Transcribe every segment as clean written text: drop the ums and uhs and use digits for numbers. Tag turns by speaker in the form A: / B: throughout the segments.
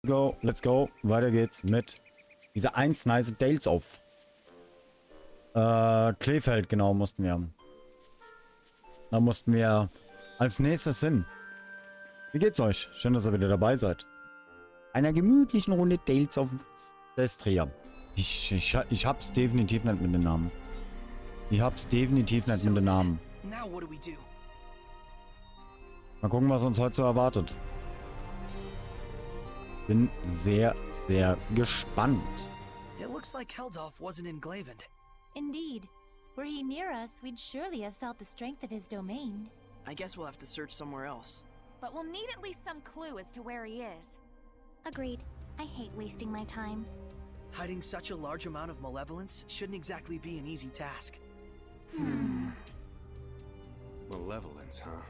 A: Go, let's go. Weiter geht's mit dieser 1 nice Tales of. Krefeld, genau, mussten wir. Da mussten wir als nächstes hin. Wie geht's euch? Schön, dass ihr wieder dabei seid. Einer gemütlichen Runde Tales of Zestiria. Ich hab's definitiv nicht mit den Namen. Ich hab's definitiv nicht mit den Namen. Mal gucken, was uns heute so erwartet. Bin sehr, sehr gespannt.
B: It looks like Heldalf wasn't in Glavend.
C: Indeed. Were he near us, we'd surely have felt the strength of his domain.
B: I guess we'll have to search somewhere else.
D: But we'll need at least some clue as to where he is.
C: Agreed. I hate wasting my time.
B: Hiding such a large amount of malevolence shouldn't exactly be an easy task.
E: Malevolence, huh?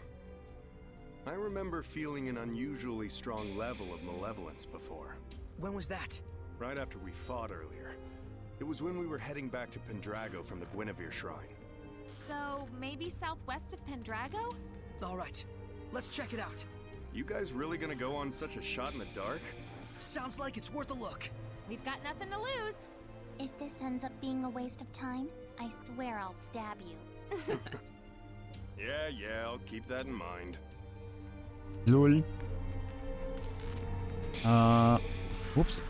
E: I remember feeling an unusually strong level of malevolence before.
B: When was that?
E: Right after we fought earlier. It was when we were heading back to Pendrago from the Guinevere Shrine.
D: So, maybe southwest of Pendrago?
B: Alright, let's check it out.
E: You guys really gonna go on such a shot in the dark?
B: Sounds like it's worth a look.
D: We've got nothing to lose.
C: If this ends up being a waste of time, I swear I'll stab you.
E: Yeah, I'll keep that in mind.
A: Lul. Ups.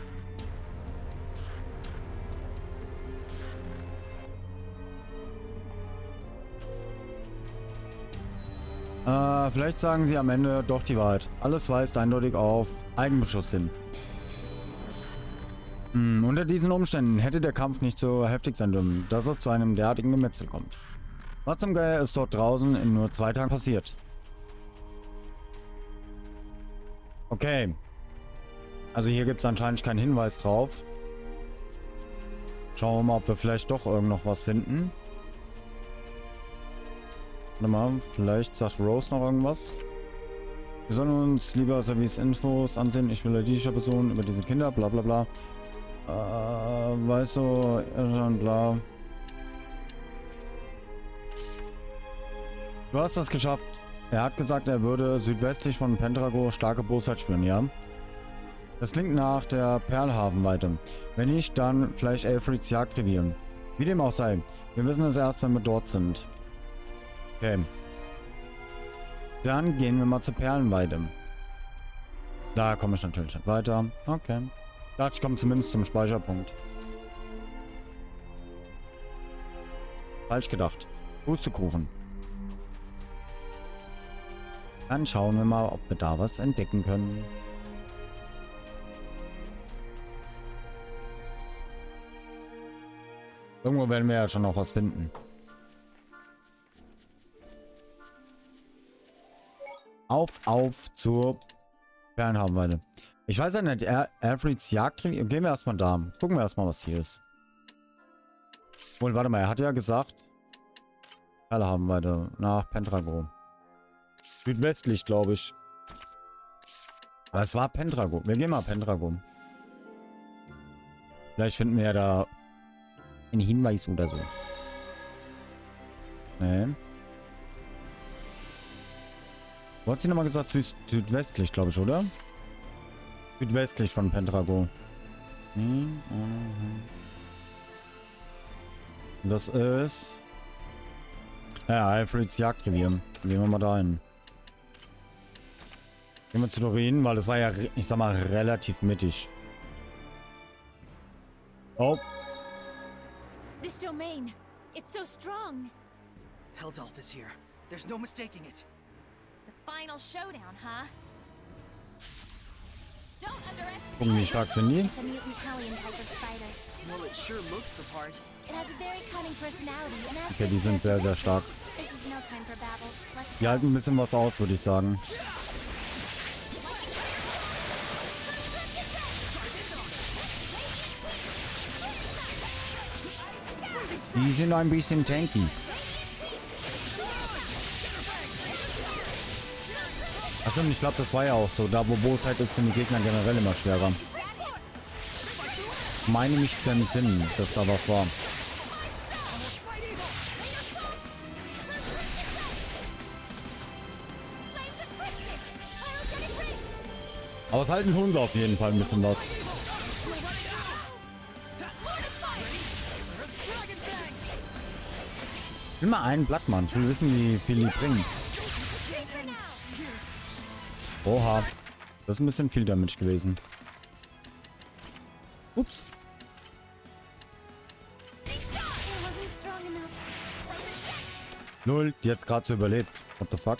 A: Vielleicht sagen sie am Ende doch die Wahrheit. Alles weist eindeutig auf Eigenbeschuss hin. Unter diesen Umständen hätte der Kampf nicht so heftig sein dürfen, dass es zu einem derartigen Gemetzel kommt. Was zum Geier ist dort draußen in nur 2 Tagen passiert? Okay. Also hier gibt es anscheinend keinen Hinweis drauf. Schauen wir mal, ob wir vielleicht doch irgend noch was finden. Warte mal, vielleicht sagt Rose noch irgendwas. Wir sollen uns lieber Service-Infos ansehen. Ich will politischer Person über diese Kinder, bla bla bla. Weißt du, bla. Du hast das geschafft. Er hat gesagt, er würde südwestlich von Pendrago starke Bosheit spüren, ja? Das klingt nach der Perlhafenweite. Wenn nicht, dann vielleicht Elfrieds Jagdrevier. Wie dem auch sei. Wir wissen es erst, wenn wir dort sind. Okay. Dann gehen wir mal zur Perlenweide. Da komme ich natürlich nicht weiter. Okay. Ich komme zumindest zum Speicherpunkt. Falsch gedacht. Pustekuchen. Dann schauen wir mal, ob wir da was entdecken können. Irgendwo werden wir ja schon noch was finden. Auf zur Perlenhafenweide. Ich weiß ja nicht, Alfreds Jagdrevier. Gehen wir erstmal da. Gucken wir erstmal, was hier ist. Wohl, warte mal, er hat ja gesagt, Perlenhafenweide nach Pendrago. Südwestlich, glaube ich. Aber es war Pendrago. Wir gehen mal Pendrago. Vielleicht finden wir ja da einen Hinweis oder so. Nee. Wo hat sie nochmal gesagt? Südwestlich, glaube ich, oder? Südwestlich von Pendrago. Das ist... Ja, Alfreds Jagdrevier. Gehen wir mal dahin. Gehen wir zu Doreen, weil das war ja, ich sag mal, relativ mittig. Oh.
D: This domain, it's so strong.
B: Heldalf is here. There's no mistaking it.
D: The final showdown, huh? Don't underestimate.
A: Gucken, wie stark sind die?
C: It's a mutant Hellion type of spider.
B: Well, it sure looks the part.
C: It has a very cunning personality and has
A: Okay, die sind sehr, sehr stark.
C: This is no time for babble. Let's
A: Die halten ein bisschen was aus, würde ich sagen. Die sind ein bisschen tanky. Ach stimmt, ich glaube, das war ja auch so. Da wo Bosheit ist, sind die Gegner generell immer schwerer. Ich meine mich zu entsinnen, dass da was war. Aber halten tun sie auf jeden Fall ein bisschen was. Ich will mal einen Blattmann. Ich will wissen, wie viel die bringen. Oha. Das ist ein bisschen viel Damage gewesen. Ups. Null, die hat's gerade so überlebt. What the fuck?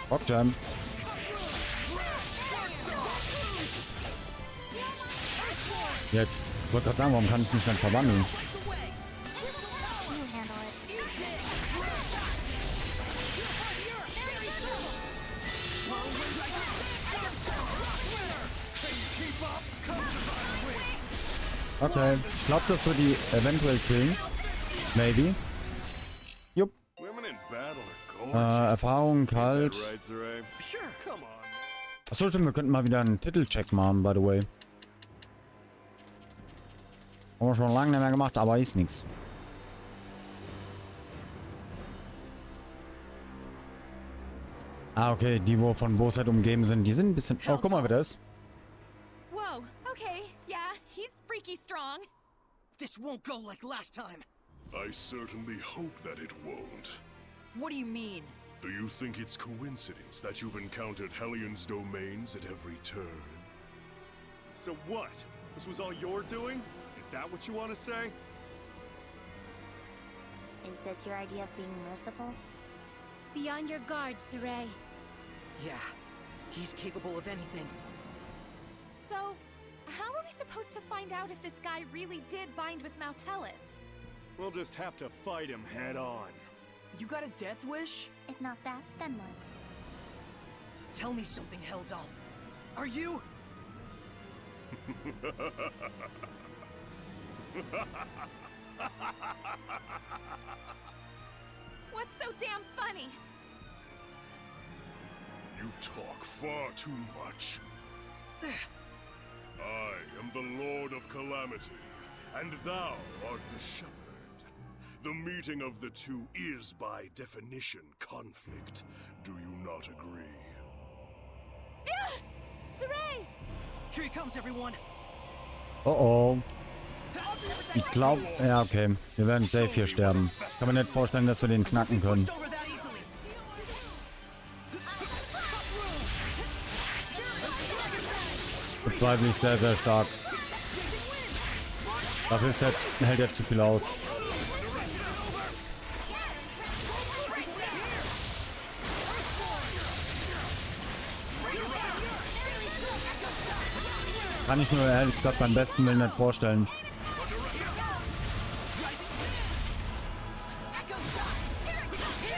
A: Rockjam. Jetzt. Ich wollte gerade sagen, warum kann ich mich nicht verwandeln? Okay, ich glaube, das wird die eventuell killen. Maybe. Jupp. Erfahrung, kalt. Achso, stimmt, wir könnten mal wieder einen Titelcheck machen, by the way. Haben wir schon lange nicht mehr gemacht, aber ist nichts. Ah, okay, die, wo von Bosheit umgeben sind, die sind ein bisschen... Oh, guck mal, wer das ist.
D: Whoa, okay, yeah, he's freaky strong.
B: This won't go like last time.
F: I certainly hope that it won't.
G: What do you mean?
F: Do you think it's coincidence that you've encountered Hellion's domains at every turn?
E: So what? This was all your doing? Is that what you want to say?
C: Is this your idea of being merciful?
D: Be on your guard, Sorey.
B: Yeah, he's capable of anything.
D: So, how are we supposed to find out if this guy really did bind with Mautelis?
E: We'll just have to fight him head on.
G: You got a death wish?
C: If not that, then what?
B: Tell me something, Heldalf. Are you?
D: What's so damn funny?
F: You talk far too much. I am the Lord of Calamity, and thou art the Shepherd. The meeting of the two is, by definition, conflict. Do you not agree?
D: Sorey!
B: Here he comes, everyone.
A: Oh oh. Ich glaube... Ja, okay. Wir werden safe hier sterben. Ich kann mir nicht vorstellen, dass wir den knacken können. Bezweifle ich sehr, sehr stark. Dafür ist jetzt, hält er zu viel aus. Kann ich mir ehrlich gesagt beim besten Willen nicht vorstellen.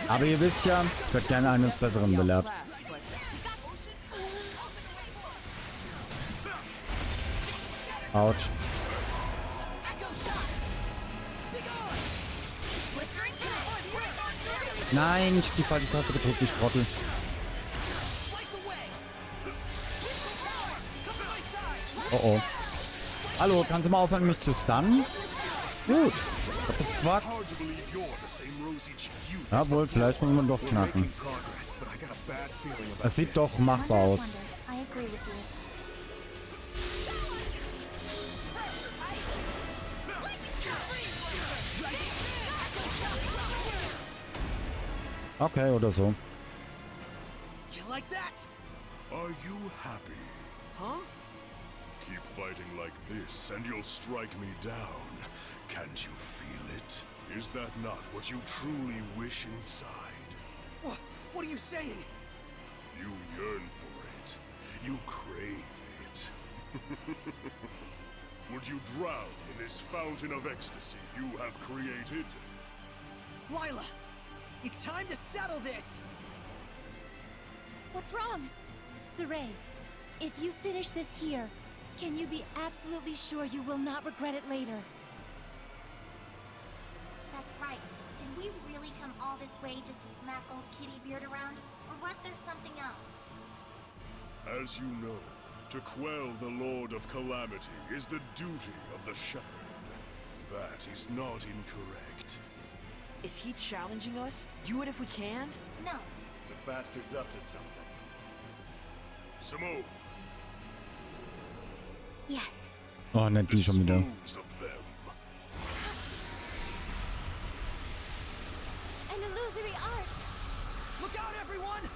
A: Aber ihr wisst ja, ich werde gerne eines Besseren belehrt. Autsch. Nein, ich hab die falsche Taste gedrückt, ich Trottel. Oh oh. Hallo, kannst du mal aufhören, mich zu stunnen? Gut. What the fuck? Jawohl, vielleicht wollen wir doch knacken. Es sieht doch machbar aus. Okay, oder so.
B: You like that?
F: Are you happy?
G: Huh?
F: Keep fighting like this, and you'll strike me down. Can't you feel it? Is that not what you truly wish inside?
B: What are you saying?
F: You yearn for it. You crave it. Would you drown in this fountain of ecstasy you have created?
B: Lila, it's time to settle this.
D: What's wrong?
H: Sorey, if you finish this here, can you be absolutely sure you will not regret it later?
C: That's right. Did we really come all this way just to smack old Kitty Beard around? Or was there something else?
F: As you know, To quell the Lord of Calamity is the duty of the shepherd. That is not incorrect.
G: Is he challenging us? Do it if we can?
C: No.
E: The bastard's up to something.
F: Simone,
H: Yes.
A: Oh, nicht die schon wieder.
F: dispose of them.
H: An illusory art.
B: Look out, everyone!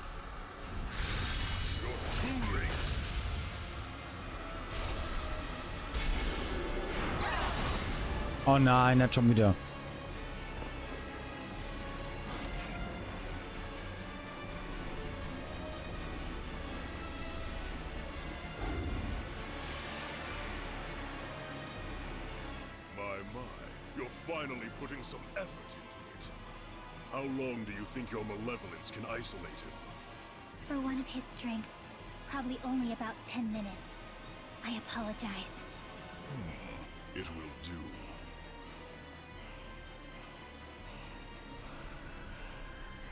F: You're too late.
A: Oh nein, nicht schon wieder.
F: You're finally putting some effort into it. How long do you think your malevolence can isolate him?
C: For one of his strength, probably only about 10 minutes. I apologize.
F: It will do.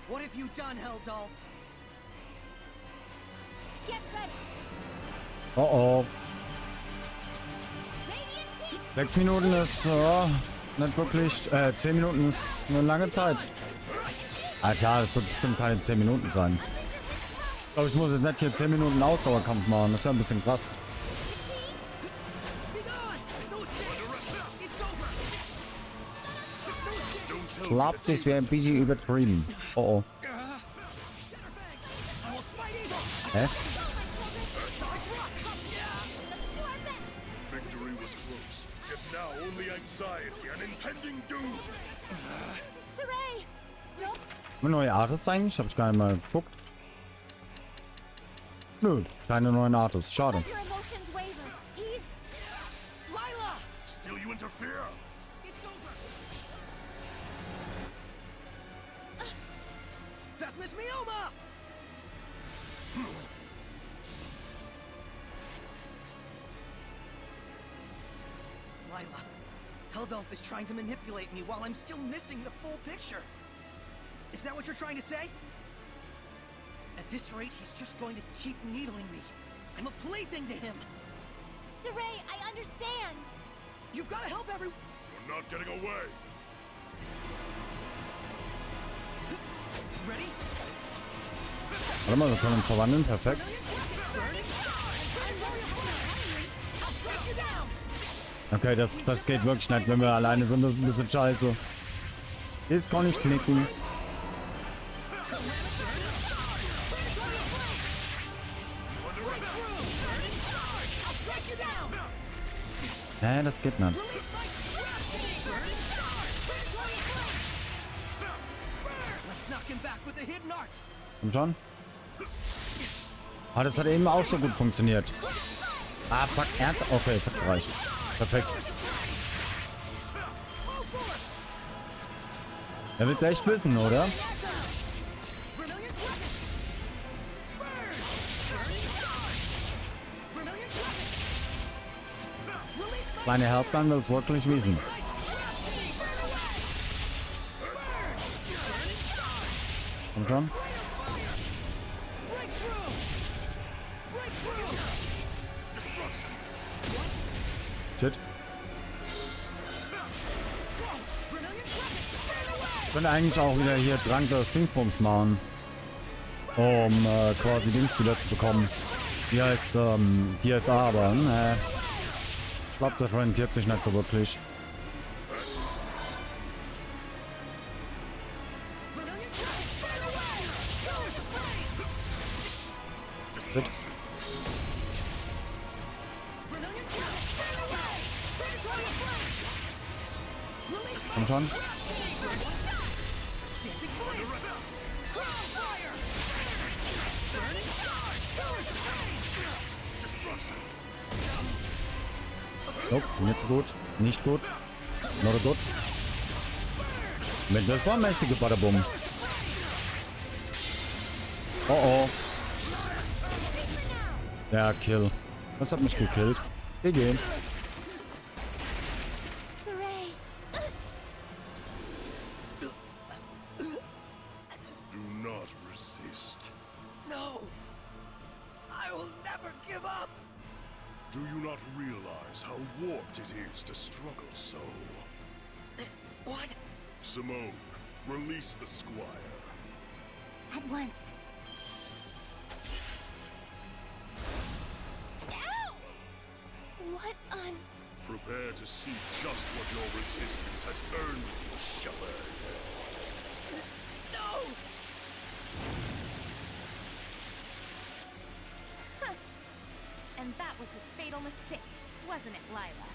B: What have you done, Heldalf?
H: Get ready.
A: Oh oh.
H: Radiant Peak.
A: 6 Minuten ist nicht wirklich. 10 Minuten ist eine lange Zeit. Ah klar, das wird bestimmt keine 10 Minuten sein. Ich glaube, ich muss jetzt nicht hier 10 Minuten Ausdauerkampf machen. Das wäre ein bisschen krass. Ich glaube, das wäre ein bisschen übertrieben. Oh oh. Hä?
F: Victory was close, yet now only anxiety and impending doom.
H: Sorey. Don't.
A: Eine neue Artist eigentlich? Habe ich gar nicht mal geguckt. Nö, keine neuen Artists. Schade.
H: Let your emotions waver. He's.
B: Lila!
F: Still you interfere?
B: It's over! Death Miss Mioma! Lila, Heldalf is trying to manipulate me while I'm still missing the full picture. Is that what you're trying to say? At this rate, he's just going to keep needling me. I'm a plaything to him.
H: Sorey, I understand.
B: You've got to help everyone.
F: You're not getting away.
B: Ready?
A: Warte mal, wir können uns verwandeln. Perfekt. Okay, das geht wirklich nicht, wenn wir alleine sind. Das ist ein bisschen scheiße. Jetzt kann ich knicken. Hä, das geht nicht. Komm schon. Ah, das hat eben auch so gut funktioniert. Ah, fuck, ernsthaft? Okay, es hat gereicht. Perfekt. Er will's echt wissen, oder? Meine Helpline will's wirklich wissen. Komm schon. Shit. Ich könnte eigentlich auch wieder hier Drang des Dingsbums machen. Um quasi Dings wieder zu bekommen. Die heißt DSA, aber ich glaube, das rentiert sich nicht so wirklich. Shit. Komm schon. Nope, nicht gut. Nicht gut. Not gut. Mit der vormächtige Badabum. Oh oh. Ja, Kill. Das hat mich gekillt. Wir gehen.
H: Sorey.
F: Do not resist.
B: No! I will never give up!
F: warped it is to struggle so.
B: What?
F: Simone, release the squire.
C: At once.
H: Ow! What on...
F: Prepare to see just what your resistance has earned you, shepherd.
B: No!
D: And that was his fatal mistake, wasn't it, Lila?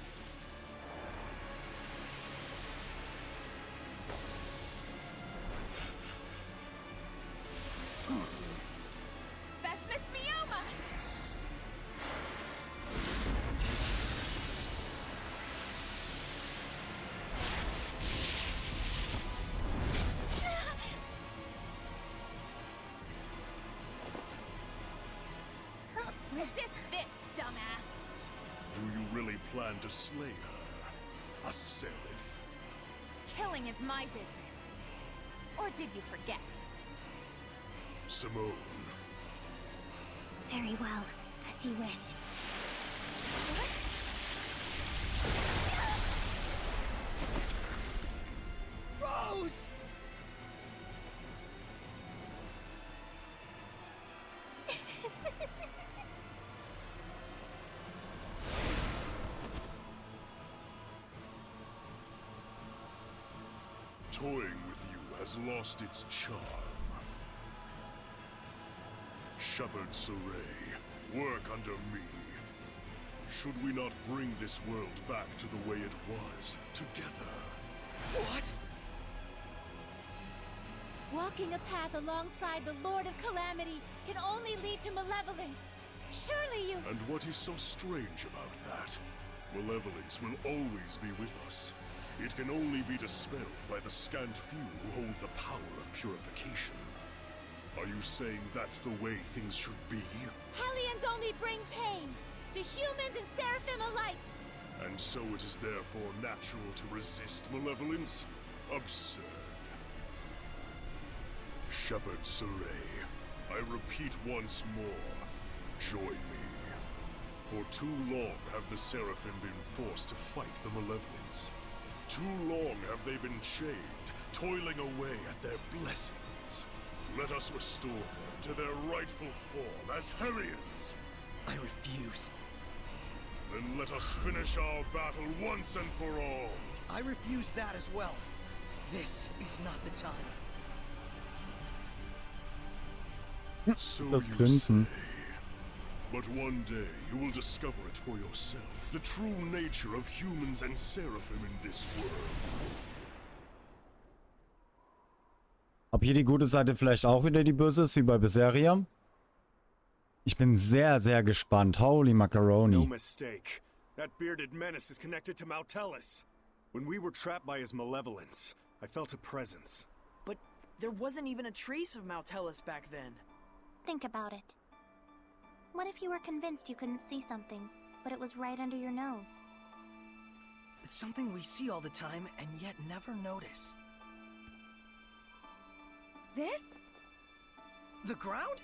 D: Beth Miss Mioma! Resist this, dumbass!
F: Do you really plan to slay her? A seraph?
D: Killing is my business. Or did you forget?
F: Simone.
C: Very well, as you wish.
D: What?
B: Rose!
F: Toying with you has lost its charm. Shepherd Sorey, work under me. Should we not bring this world back to the way it was, together?
B: What?
H: Walking a path alongside the Lord of Calamity can only lead to malevolence. Surely you...
F: And what is so strange about that? Malevolence will always be with us. It can only be dispelled by the scant few who hold the power of purification. Are you saying that's the way things should be?
H: Hellions only bring pain to humans and seraphim alike.
F: And so it is therefore natural to resist malevolence? Absurd. Shepherd Sorey, I repeat once more, join me. For too long have the seraphim been forced to fight the malevolence. Too long have they been chained, toiling away at their blessings. Let us restore them to their rightful form as Hellions.
B: I refuse.
F: Then let us finish our battle once and for all.
B: I refuse that as well. This is not the time.
F: So
A: Das
F: you
A: Grinsen.
F: say. But one day you will discover it for yourself, the true nature of humans and seraphim in this world.
A: Ob hier die gute Seite vielleicht auch wieder die böse ist, wie bei Zestiria? Ich bin sehr, sehr gespannt. Holy macaroni.
E: No mistake. That bearded menace is connected to Mautelis. When we were trapped by his malevolence, I felt a presence.
G: But there wasn't even a trace of Mautelis back then.
C: Think about it. What if you were convinced you couldn't see something, but it was right under your nose?
B: It's something we see all the time and yet never notice.
D: This?
B: The ground?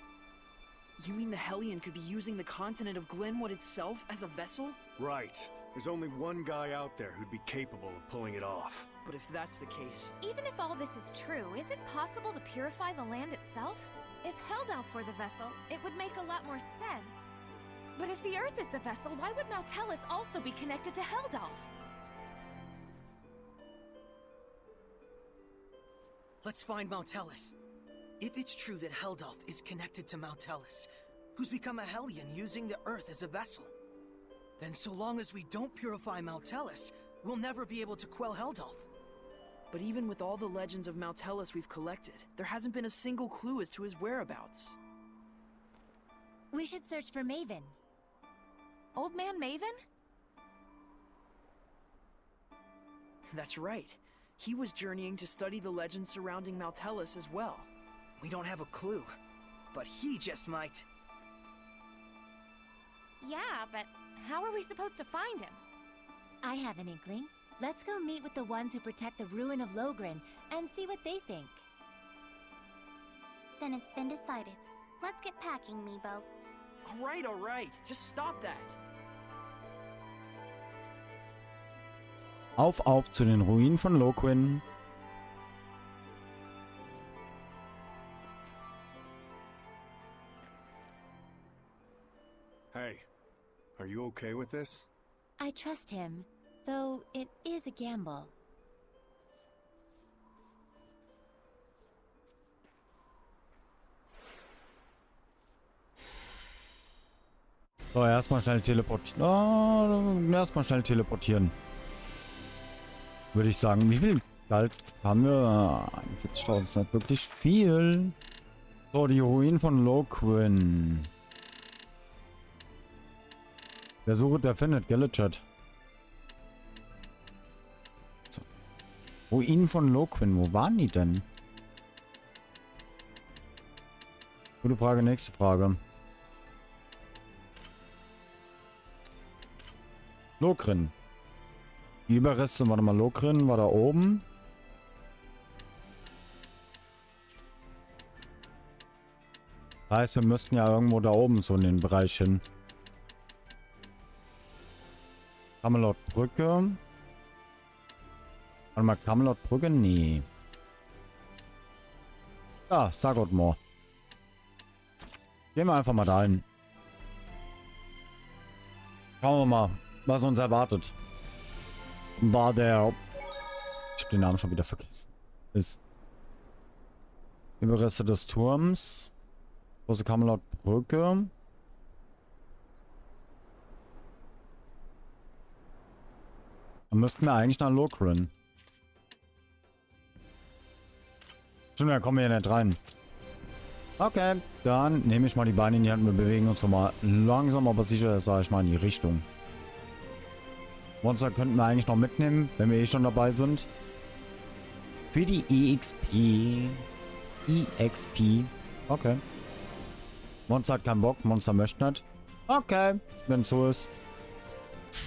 G: You mean the Hellion could be using the continent of Glenwood itself as a vessel?
E: Right. There's only one guy out there who'd be capable of pulling it off.
G: But if that's the case...
D: Even if all this is true, is it possible to purify the land itself? If Heldalf were the vessel, it would make a lot more sense. But if the Earth is the vessel, why would Mautelis also be connected to Heldalf?
B: Let's find Mautelis. If it's true that Heldalf is connected to Mautelis, who's become a Hellion using the Earth as a vessel, then so long as we don't purify Mautelis, we'll never be able to quell Heldalf.
G: But even with all the legends of Mautelis we've collected, there hasn't been a single clue as to his whereabouts.
H: We should search for Maven.
D: Old Man Maven?
G: That's right. He was journeying to study the legends surrounding Mautelis as well.
B: We don't have a clue, but he just might.
D: Yeah, but how are we supposed to find him?
H: I have an inkling. Let's go meet with the ones who protect the ruin of Logren and see what they think.
C: Then it's been decided. Let's get packing, Meebo.
G: All right. Just stop that.
A: Auf zu den Ruinen von Loquin.
E: Hey, are you okay with this?
H: I trust him, though it is a gamble.
A: So, erstmal schnell teleportieren. Oh, erstmal schnell teleportieren. Würde ich sagen. Wie viel Geld haben wir? 41.000 ist nicht wirklich viel. So, die Ruinen von Loquin. Wer sucht, der findet, gell, Chat? So. Ruinen von Loquin, wo waren die denn? Gute Frage, nächste Frage. Lokrin. Die Überreste, warte mal, Lokrin war da oben. Das heißt, wir müssten ja irgendwo da oben so in den Bereich hin. Camelot-Brücke. Warte mal, Camelot-Brücke? Nee. Ah, Sagotmore. Gehen wir einfach mal dahin. Schauen wir mal, was uns erwartet. War der... Ich hab den Namen schon wieder vergessen. Ist... Überreste des Turms. Große Camelot-Brücke. Dann müssten wir eigentlich nach Lokrin. Stimmt, da kommen wir ja nicht rein. Okay, dann nehme ich mal die Beine in die Hand. Wir bewegen uns nochmal langsam, aber sicher, sage ich mal, in die Richtung. Monster könnten wir eigentlich noch mitnehmen, wenn wir eh schon dabei sind. Für die EXP. Okay. Monster hat keinen Bock, Monster möchte nicht. Okay, wenn es so ist.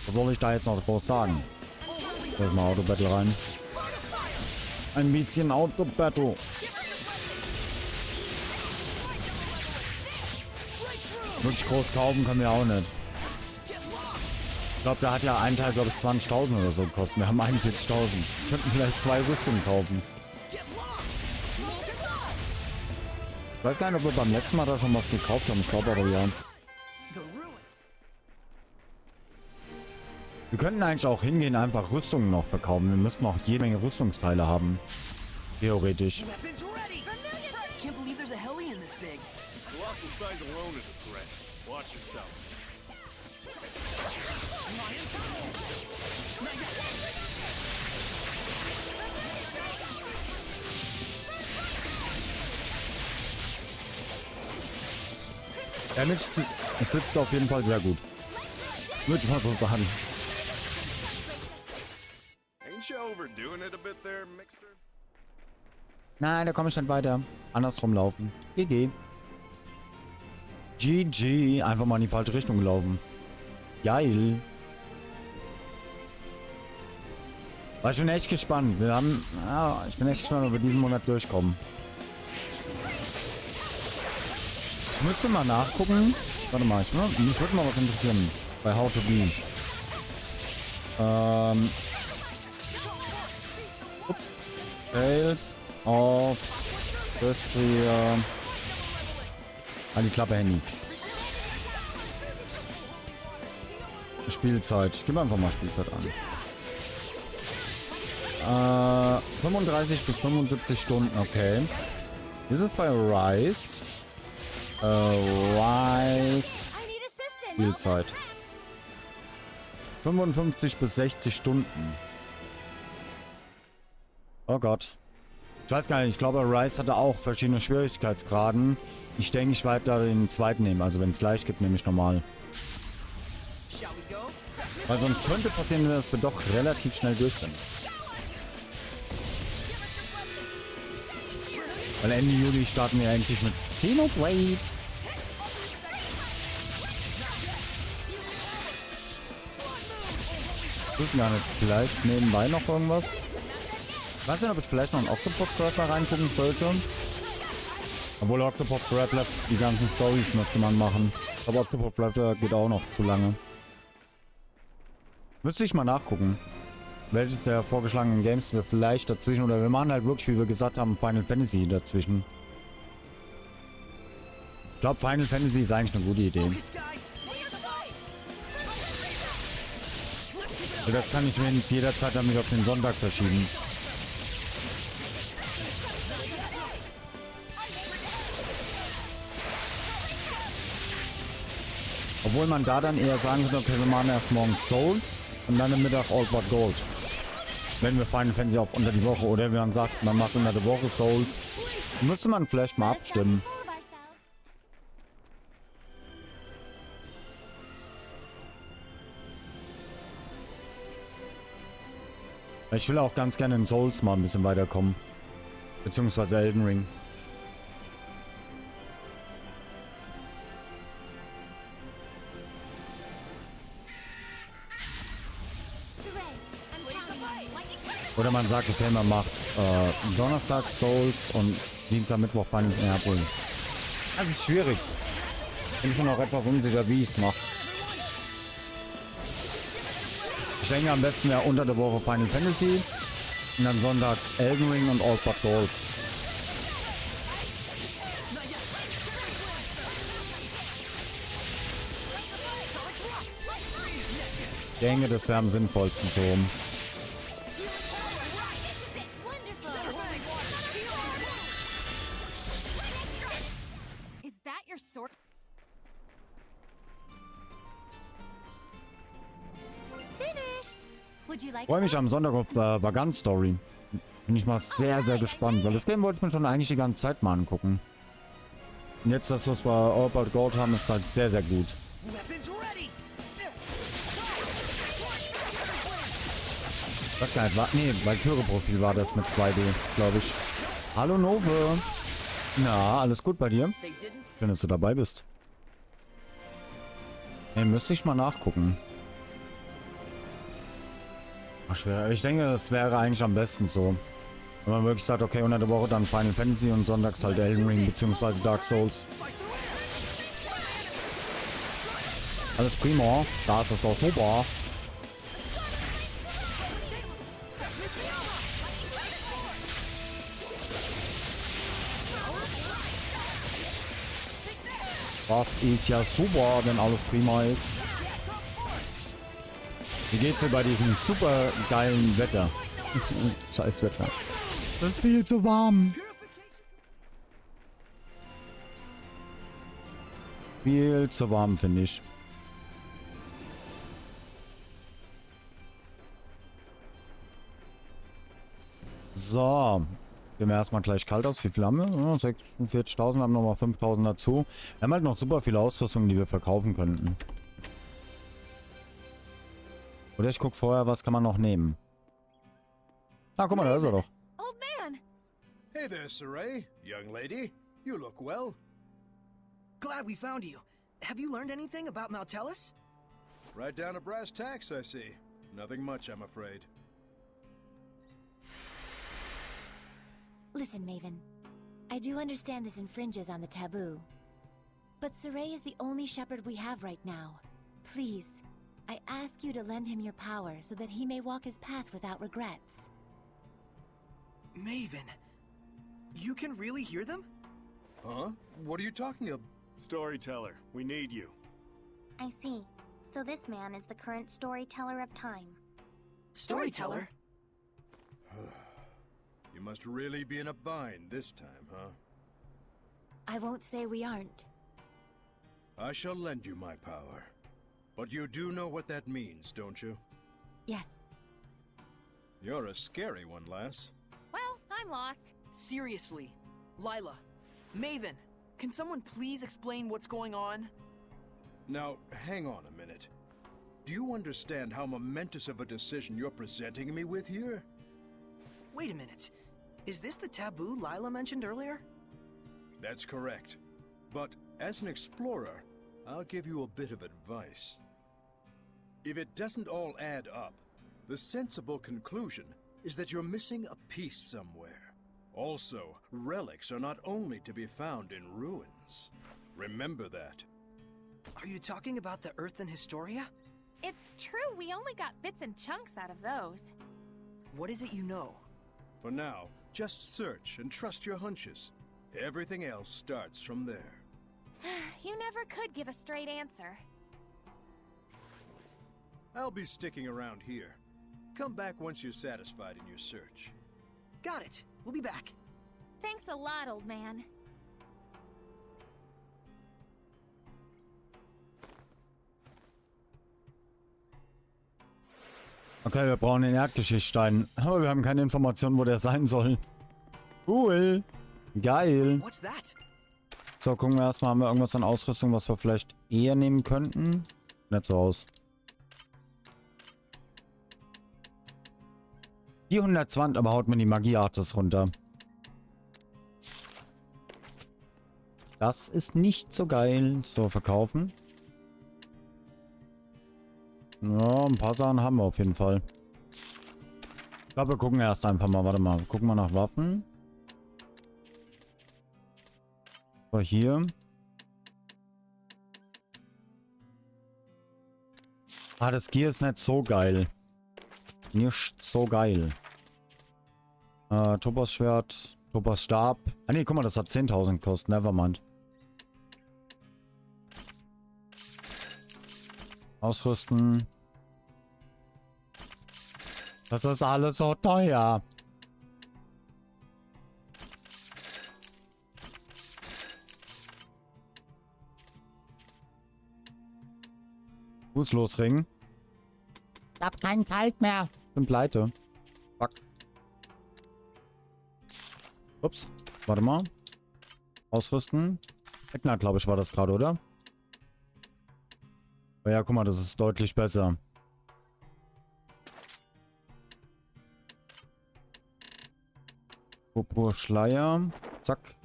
A: Was soll ich da jetzt noch groß sagen? Lass mal Auto-Battle rein. Ein bisschen Auto-Battle. Wirklich groß kaufen können wir auch nicht. Ich glaube, der hat ja einen Teil, glaube ich, 20.000 oder so gekostet. Wir haben 41.000. Könnten vielleicht 2 Rüstungen kaufen. Ich weiß gar nicht, ob wir beim letzten Mal da schon was gekauft haben. Ich glaube aber ja. Wir könnten eigentlich auch hingehen, einfach Rüstungen noch verkaufen. Wir müssten auch jede Menge Rüstungsteile haben. Theoretisch. Der sitzt auf jeden Fall sehr gut. Würde ich mal so sagen. Nein, da komme ich nicht weiter. Andersrum laufen. GG. GG. Einfach mal in die falsche Richtung gelaufen. Geil. Aber ich bin echt gespannt. Wir haben... Ja, ich bin echt gespannt, ob wir diesen Monat durchkommen. Ich müsste mal nachgucken. Warte mal, mich würde mal was interessieren. Bei How to Be. Ups. Tales of Zestiria. Die Klappe Handy. Spielzeit. Ich gebe einfach mal Spielzeit an. 35 bis 75 Stunden, okay. Wie ist es bei Rise? Rise. Spielzeit. 55 bis 60 Stunden. Oh Gott. Ich weiß gar nicht, ich glaube Rise hatte auch verschiedene Schwierigkeitsgraden. Ich denke, ich werde da den zweiten nehmen. Also wenn es leicht gibt, nehme ich normal. Weil sonst könnte passieren, dass wir doch relativ schnell durch sind. Weil Ende Juli starten wir eigentlich mit Xenoblade. Ich gar nicht. Vielleicht nebenbei noch irgendwas. Ich weiß nicht, ob ich vielleicht noch einen Octopus-Grappler reingucken sollte. Obwohl Octopus-Grappler, die ganzen Storys müsste man machen. Aber Octopus-Grappler geht auch noch zu lange. Müsste ich mal nachgucken. welches der vorgeschlagenen Games wir vielleicht dazwischen, oder wir machen halt wirklich, wie wir gesagt haben, Final Fantasy dazwischen. Ich glaube, Final Fantasy ist eigentlich eine gute Idee. Das kann ich wenigstens jederzeit damit auf den Sonntag verschieben. Obwohl man da dann eher sagen könnte, okay, wir machen erst morgen Souls und dann am Mittag All But Gold. Wenn wir Final Fantasy auf unter die Woche, oder wie man sagt, man macht unter der Woche Souls. Müsste man vielleicht mal abstimmen. Ich will auch ganz gerne in Souls mal ein bisschen weiterkommen. Beziehungsweise Elden Ring. Oder man sagt, okay, man macht Donnerstag Souls und Dienstag, Mittwoch Final Fantasy. Ja, das ist schwierig. Bin ich mir noch etwas unsicher, wie ich es mache. Ich denke, am besten wäre unter der Woche Final Fantasy und dann sonntags Elden Ring und All But Gold. Ich denke, das wäre am sinnvollsten so rum. Ich freue mich am Sonntag auf Vagan Story. Bin ich mal sehr, sehr gespannt, weil das Game wollte ich mir schon eigentlich die ganze Zeit mal angucken. Und jetzt, dass wir es bei All But Gold haben, ist halt sehr, sehr gut. Was gar nicht war. Nee, bei Kyre-Profil war das mit 2D, glaube ich. Hallo Nove. Na, alles gut bei dir? Schön, dass du dabei bist. Nee, müsste ich mal nachgucken. Ich denke, das wäre eigentlich am besten so. Wenn man wirklich sagt, okay, unter der Woche dann Final Fantasy und sonntags halt Elden Ring bzw. Dark Souls. Alles prima. Da ist es doch super. Das ist ja super, wenn alles prima ist. Wie geht's dir bei diesem super geilen Wetter? Scheiß Wetter. Das ist viel zu warm. Viel zu warm, finde ich. So. Gehen wir erstmal gleich kalt aus. Wie viel haben wir? 46.000, wir haben nochmal 5.000 dazu. Wir haben halt noch super viele Ausrüstungen, die wir verkaufen könnten. Oder ich guck vorher, was kann man noch nehmen. Ah, guck mal, da ist er doch.
D: Old man.
I: Hey there, Sorey, young lady. You look well.
B: Glad we found you. Have you learned anything about Nautilus?
I: Right down to brass tacks, I see. Nothing much, I'm afraid.
H: Listen, Maven. I do understand this infringes on the taboo. But Sorey is the only shepherd we have right now. Please, I ask you to lend him your power so that he may walk his path without regrets.
B: Maven, you can really hear them?
I: Huh? What are you talking about?
E: Storyteller, we need you.
C: I see. So this man is the current storyteller of time.
B: Storyteller?
I: You must really be in a bind this time, huh?
H: I won't say we aren't.
I: I shall lend you my power. But you do know what that means, don't you?
H: Yes.
I: You're a scary one, lass.
D: Well, I'm lost.
G: Seriously. Lila. Maven. Can someone please explain what's going on?
I: Now, hang on a minute. Do you understand how momentous of a decision you're presenting me with here?
B: Wait a minute. Is this the taboo Lila mentioned earlier?
I: That's correct. But as an explorer, I'll give you a bit of advice. If it doesn't all add up, the sensible conclusion is that you're missing a piece somewhere. Also, relics are not only to be found in ruins. Remember that.
B: Are you talking about the Earth and Historia?
D: It's true, we only got bits and chunks out of those.
G: What is it you know?
I: For now, just search and trust your hunches. Everything else starts from there.
D: You never could give a straight answer.
I: I'll be sticking around here. Come back once you're satisfied in your search.
B: Got it. We'll be back.
D: Thanks a lot, old man.
A: Okay, wir brauchen den Erdgeschichtsstein. Aber wir haben keine Informationen, wo der sein soll. Cool. Geil.
B: What's that?
A: So, gucken wir erstmal, haben wir irgendwas an Ausrüstung, was wir vielleicht eher nehmen könnten? Nicht so aus. Die 120, aber haut mir die Magieartes runter. Das ist nicht so geil. So, verkaufen. Ja, ein paar Sachen haben wir auf jeden Fall. Ich glaube, wir gucken erst einfach mal. Warte mal. Gucken wir nach Waffen. So, hier. Ah, das Gear ist nicht so geil. Nicht so geil. Topaz-Schwert. Topaz-Stab. Ah, ne, guck mal, das hat 10.000 gekostet. Nevermind. Ausrüsten. Das ist alles so teuer. Fußlosring. Ich hab keinen Kalt mehr. Ich bin pleite. Fuck. Ups. Warte mal. Ausrüsten. Eckner, glaube ich, war das gerade, oder? Oh ja, guck mal, das ist deutlich besser. Purpurschleier. Zack.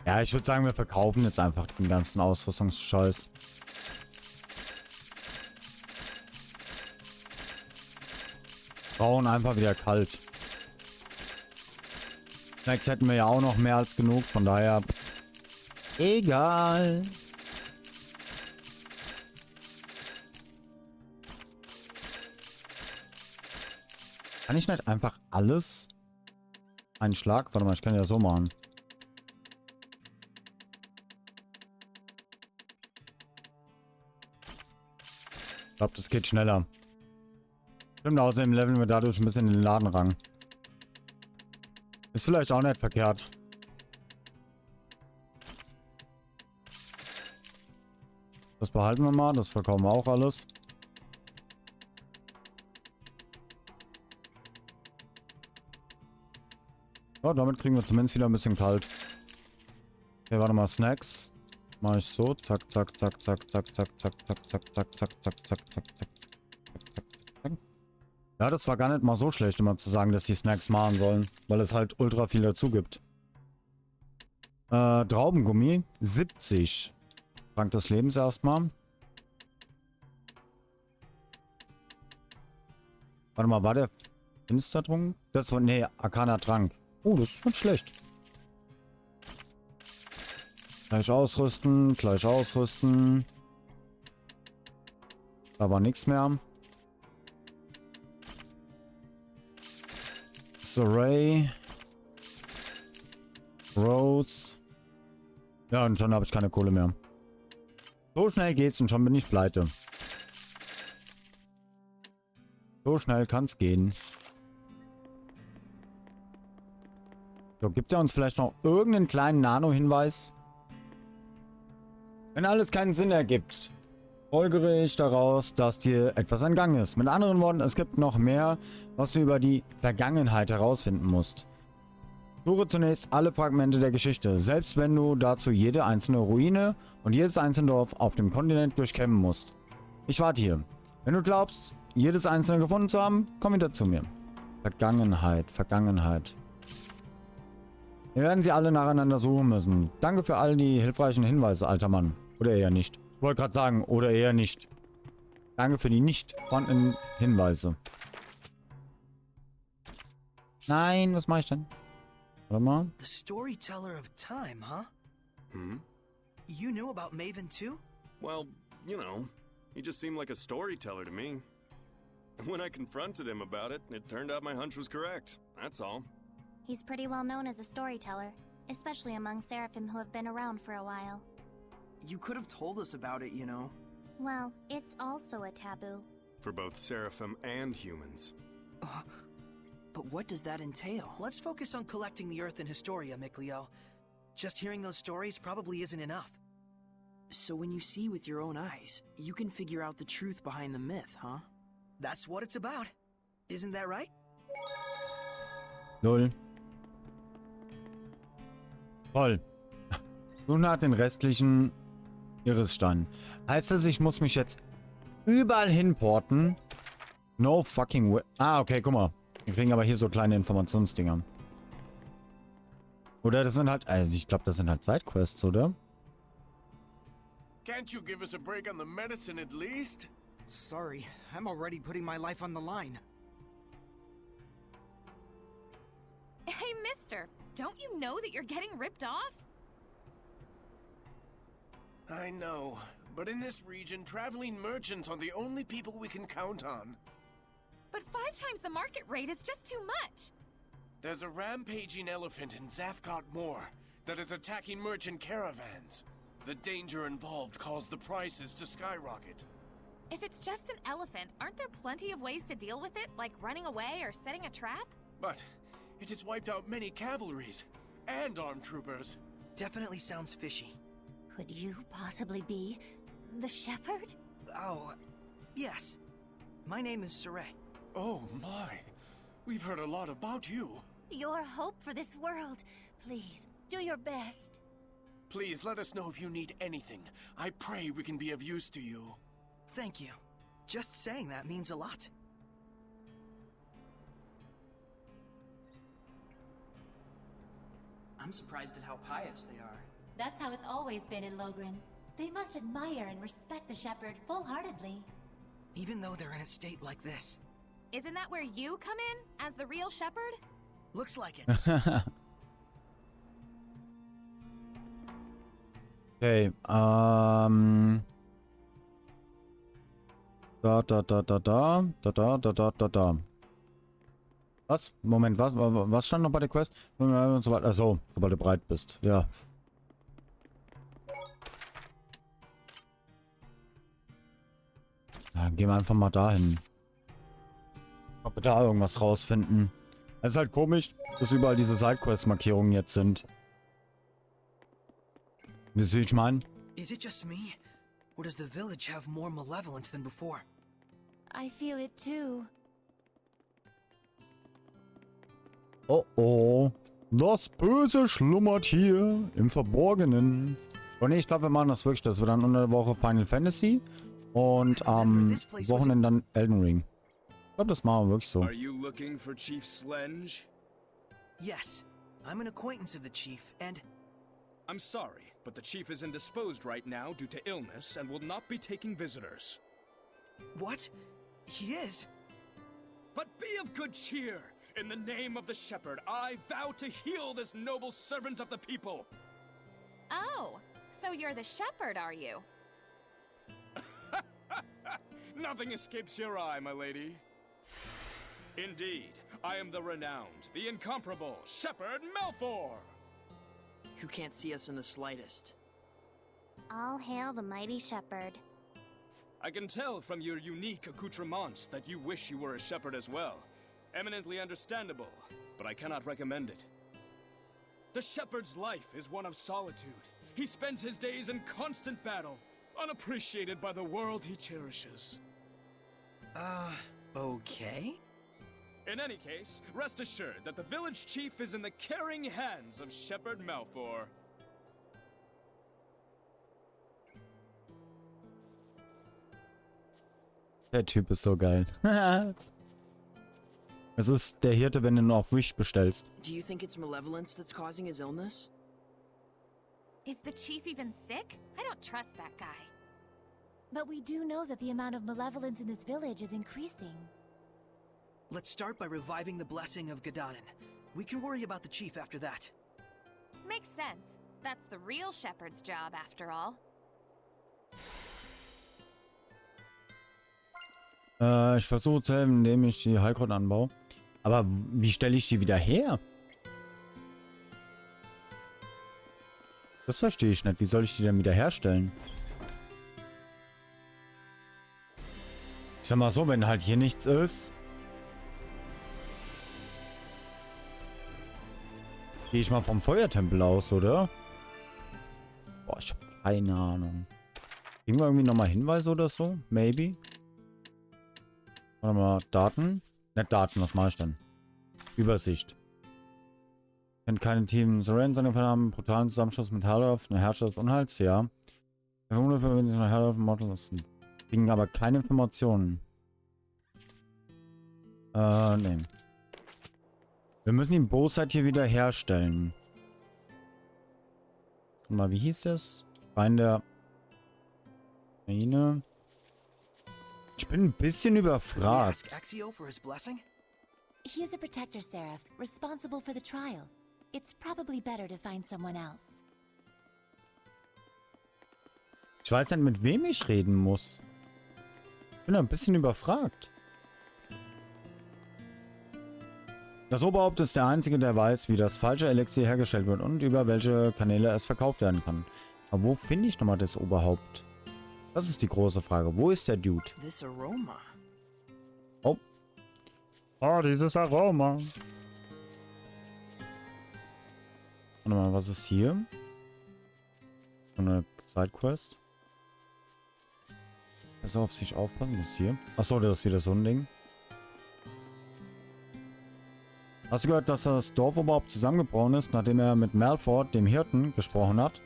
A: Ja, ich würde sagen, wir verkaufen jetzt einfach den ganzen Ausrüstungsscheiß. Brauchen einfach wieder kalt. Snacks hätten wir ja auch noch mehr als genug, von daher... Egal. Kann ich nicht einfach alles... einen Schlag? Warte mal, ich kann ja so machen. Ich glaube, das geht schneller. Stimmt, außerdem leveln wir dadurch ein bisschen den Ladenrang. Ist vielleicht auch nicht verkehrt. Das behalten wir mal, das verkaufen wir auch alles. Ja, damit kriegen wir zumindest wieder ein bisschen kalt. Okay, warte mal, Snacks. Mach ich so. Zack, zack, zack, zack, zack, zack, zack, zack, zack, zack, zack, zack, zack, zack, zack, zack. Ja, das war gar nicht mal so schlecht, immer zu sagen, dass die Snacks machen sollen, weil es halt ultra viel dazu gibt. Traubengummi, 70. Trank des Lebens erstmal. Warte mal, war der Finstertrunk? Das war, nee, Arcana Trank. Oh, das ist nicht schlecht. Gleich ausrüsten, gleich ausrüsten. Da war nichts mehr. Sorey. Rose. Ja, und schon habe ich keine Kohle mehr. So schnell geht's und schon bin ich pleite. So schnell kann's gehen. So, gibt er uns vielleicht noch irgendeinen kleinen Nano-Hinweis? Wenn alles keinen Sinn ergibt, folgere ich daraus, dass dir etwas entgangen ist. Mit anderen Worten, es gibt noch mehr, was du über die Vergangenheit herausfinden musst. Suche zunächst alle Fragmente der Geschichte, selbst wenn du dazu jede einzelne Ruine und jedes einzelne Dorf auf dem Kontinent durchkämmen musst. Ich warte hier. Wenn du glaubst, jedes einzelne gefunden zu haben, komm wieder zu mir. Vergangenheit, Vergangenheit. Wir werden sie alle nacheinander suchen müssen. Danke für all die hilfreichen Hinweise, alter Mann. Oder eher nicht. Ich wollte gerade sagen, oder eher nicht. Danke für die nicht vorhandenen Hinweise. Nein, was mache ich denn? Warte mal.
B: The storyteller of time, huh?
E: Hmm?
B: You knew about Maven too?
E: Well, you know, he just seemed like a storyteller to me. When I confronted him about it, it turned out my hunch was correct. That's all.
C: He's pretty well known as a storyteller, especially among Seraphim who have been around for a while.
G: You could have told us about it, you know.
C: Well, it's also a taboo.
E: For both Seraphim and humans.
G: But what does that entail?
B: Let's focus on collecting the Earth in Historia, Mikleo. Just hearing those stories probably isn't enough.
G: So when you see with your own eyes, you can figure out the truth behind the myth, huh?
B: That's what it's about. Isn't that right?
A: Null. Toll. Nun hat den restlichen Irresstand. Heißt das, ich muss mich jetzt überall hinporten? No fucking way. Ah, okay, guck mal. Wir kriegen aber hier so kleine Informationsdinger. Oder das sind halt, also ich glaube, das sind halt Sidequests, oder?
J: Can't you give us a break on the medicine at least?
B: Sorry, I'm already putting my life on the line.
D: Hey, mister, don't you know that you're getting ripped off?
J: I know, but in this region, traveling merchants are the only people we can count on.
D: But 5 times the market rate is just too much.
J: There's a rampaging elephant in Zafgot Moor that is attacking merchant caravans. The danger involved caused the prices to skyrocket.
D: If it's just an elephant, aren't there plenty of ways to deal with it, like running away or setting a trap?
J: But it has wiped out many cavalries and armed troopers.
B: Definitely sounds fishy.
H: Could you possibly be the shepherd?
B: Oh, yes. My name is Sorey.
J: Oh my, we've heard a lot about you.
H: Your hope for this world. Please, do your best.
J: Please let us know if you need anything. I pray we can be of use to you.
B: Thank you. Just saying that means a lot.
G: I'm surprised at how pious they are.
H: That's how it's always been in Logren. They must admire and respect the shepherd full-heartedly.
B: Even though they're in a state like this.
D: Isn't that where you come in, as the real shepherd?
B: Looks like it.
A: Okay, Was? Moment, was stand noch bei der Quest? Und so weiter. Achso, sobald du bereit bist. Ja. Dann gehen wir einfach mal dahin. Ob wir da irgendwas rausfinden. Es ist halt komisch, dass überall diese Sidequest-Markierungen jetzt sind. Wie sehe ich meinen?
B: Is it just me? Or does the village have more malevolence than before?
H: I feel it too.
A: Oh oh. Das Böse schlummert hier im Verborgenen. Und ich glaube, wir machen das wirklich. Das wird dann unter der Woche Final Fantasy. Und am Wochenende dann Elden Ring. Ich glaube, das machen wir wirklich so.
I: Are you looking for Chief Slenge?
B: Yes. I'm an acquaintance of the chief, and...
I: I'm sorry, but the chief is indisposed right now due to illness and will not be taking visitors.
B: What? He is?
I: But be of good cheer! In the name of the shepherd, I vow to heal this noble servant of the people!
D: Oh, so you're the shepherd, are you?
I: Nothing escapes your eye, my lady. Indeed, I am the renowned, the incomparable Shepherd Malfour!
G: Who can't see us in the slightest.
C: All hail the mighty shepherd.
I: I can tell from your unique accoutrements that you wish you were a shepherd as well. Eminently understandable, but I cannot recommend it. The shepherd's life is one of solitude. He spends his days in constant battle, unappreciated by the world he cherishes.
B: Okay?
I: In any case, rest assured that the village chief is in the caring hands of Shepherd Malfour.
A: Der Typ ist so geil. Es ist der Hirte, wenn du nur auf Wish bestellst.
G: Do you think it's malevolence that's causing his illness?
D: Is the chief even sick? I don't trust that guy.
H: But we do know that the amount of malevolence in this village is increasing.
B: Let's start by reviving the blessing of Gadaden. We can worry about the chief after that.
D: Makes sense. That's the real shepherd's job, after all.
A: Ich versuche zu helfen, indem ich die Heilkräuter anbaue. Aber wie stelle ich die wieder her? Das verstehe ich nicht. Wie soll ich die denn wieder herstellen? Ich sag mal so, wenn halt hier nichts ist, gehe ich mal vom Feuertempel aus, oder? Boah, ich habe keine Ahnung. Kriegen wir irgendwie nochmal Hinweise oder so? Maybe. Warte mal, Daten? Nicht Daten, was mache ich denn? Übersicht. Kennt keine Team. Sorey, seine Vernahmen, brutalen Zusammenschluss mit Heldalf, eine Herrscher des Unheils, ja. Verwundert verwendet sich nach Heldalf Models. Kriegen aber keine Informationen. Nee. Wir müssen die Bosheit hier wieder herstellen. Warte mal, wie hieß das? Rein der Marine. Ich bin ein bisschen überfragt.
H: He is a protector seraph, responsible for the trial. It's probably better to find someone else.
A: Ich weiß nicht, mit wem ich reden muss. Ich bin ein bisschen überfragt. Das Oberhaupt ist der Einzige, der weiß, wie das falsche Elixier hergestellt wird und über welche Kanäle es verkauft werden kann. Aber wo finde ich nochmal das Oberhaupt? Das ist die große Frage. Wo ist der Dude? Oh. Oh, dieses Aroma. Warte mal, was ist hier? Eine Sidequest. Besser auf sich aufpassen, was ist hier? Achso, das ist wieder so ein Ding. Hast du gehört, dass das Dorfoberhaupt zusammengebrochen ist, nachdem er mit Malford, dem Hirten, gesprochen hat?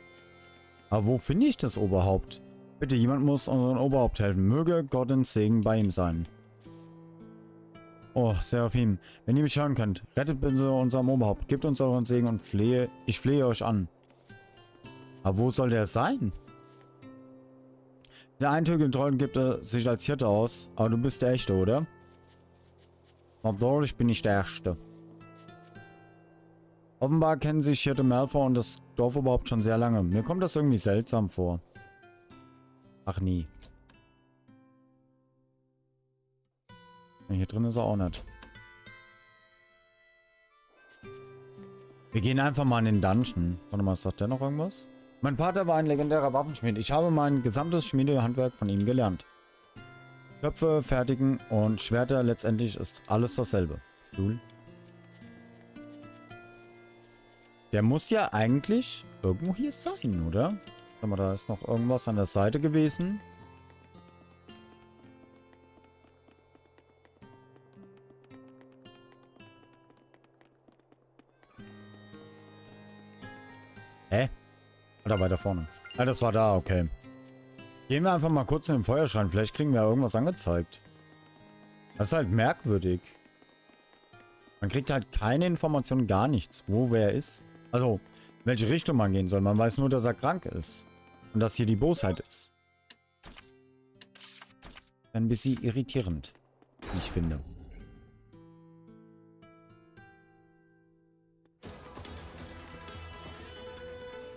A: Aber wo finde ich das Oberhaupt? Bitte, jemand muss unserem Oberhaupt helfen. Möge Gottes Segen bei ihm sein. Oh, Seraphim, wenn ihr mich hören könnt, rettet bitte unserem Oberhaupt. Gebt uns euren Segen und ich flehe euch an. Aber wo soll der sein? Der eintögigen Trollen gibt er sich als Hirte aus, aber du bist der Echte, oder? Obwohl, ich bin nicht der Erste. Offenbar kennen sich Hirte Malfoy und das Dorfoberhaupt schon sehr lange. Mir kommt das irgendwie seltsam vor. Ach nie. Hier drin ist er auch nicht. Wir gehen einfach mal in den Dungeon. Warte mal, sagt der noch irgendwas? Mein Vater war ein legendärer Waffenschmied. Ich habe mein gesamtes Schmiedehandwerk von ihm gelernt. Köpfe, fertigen und Schwerter, letztendlich ist alles dasselbe. Cool. Der muss ja eigentlich irgendwo hier sein, oder? Warte mal, da ist noch irgendwas an der Seite gewesen. Hä? Alter, weiter vorne. Ah, das war da, okay. Gehen wir einfach mal kurz in den Feuerschrein. Vielleicht kriegen wir ja irgendwas angezeigt. Das ist halt merkwürdig. Man kriegt halt keine Informationen, gar nichts, wo wer ist. Also, welche Richtung man gehen soll. Man weiß nur, dass er krank ist. Und dass hier die Bosheit ist. Ein bisschen irritierend, wie ich finde.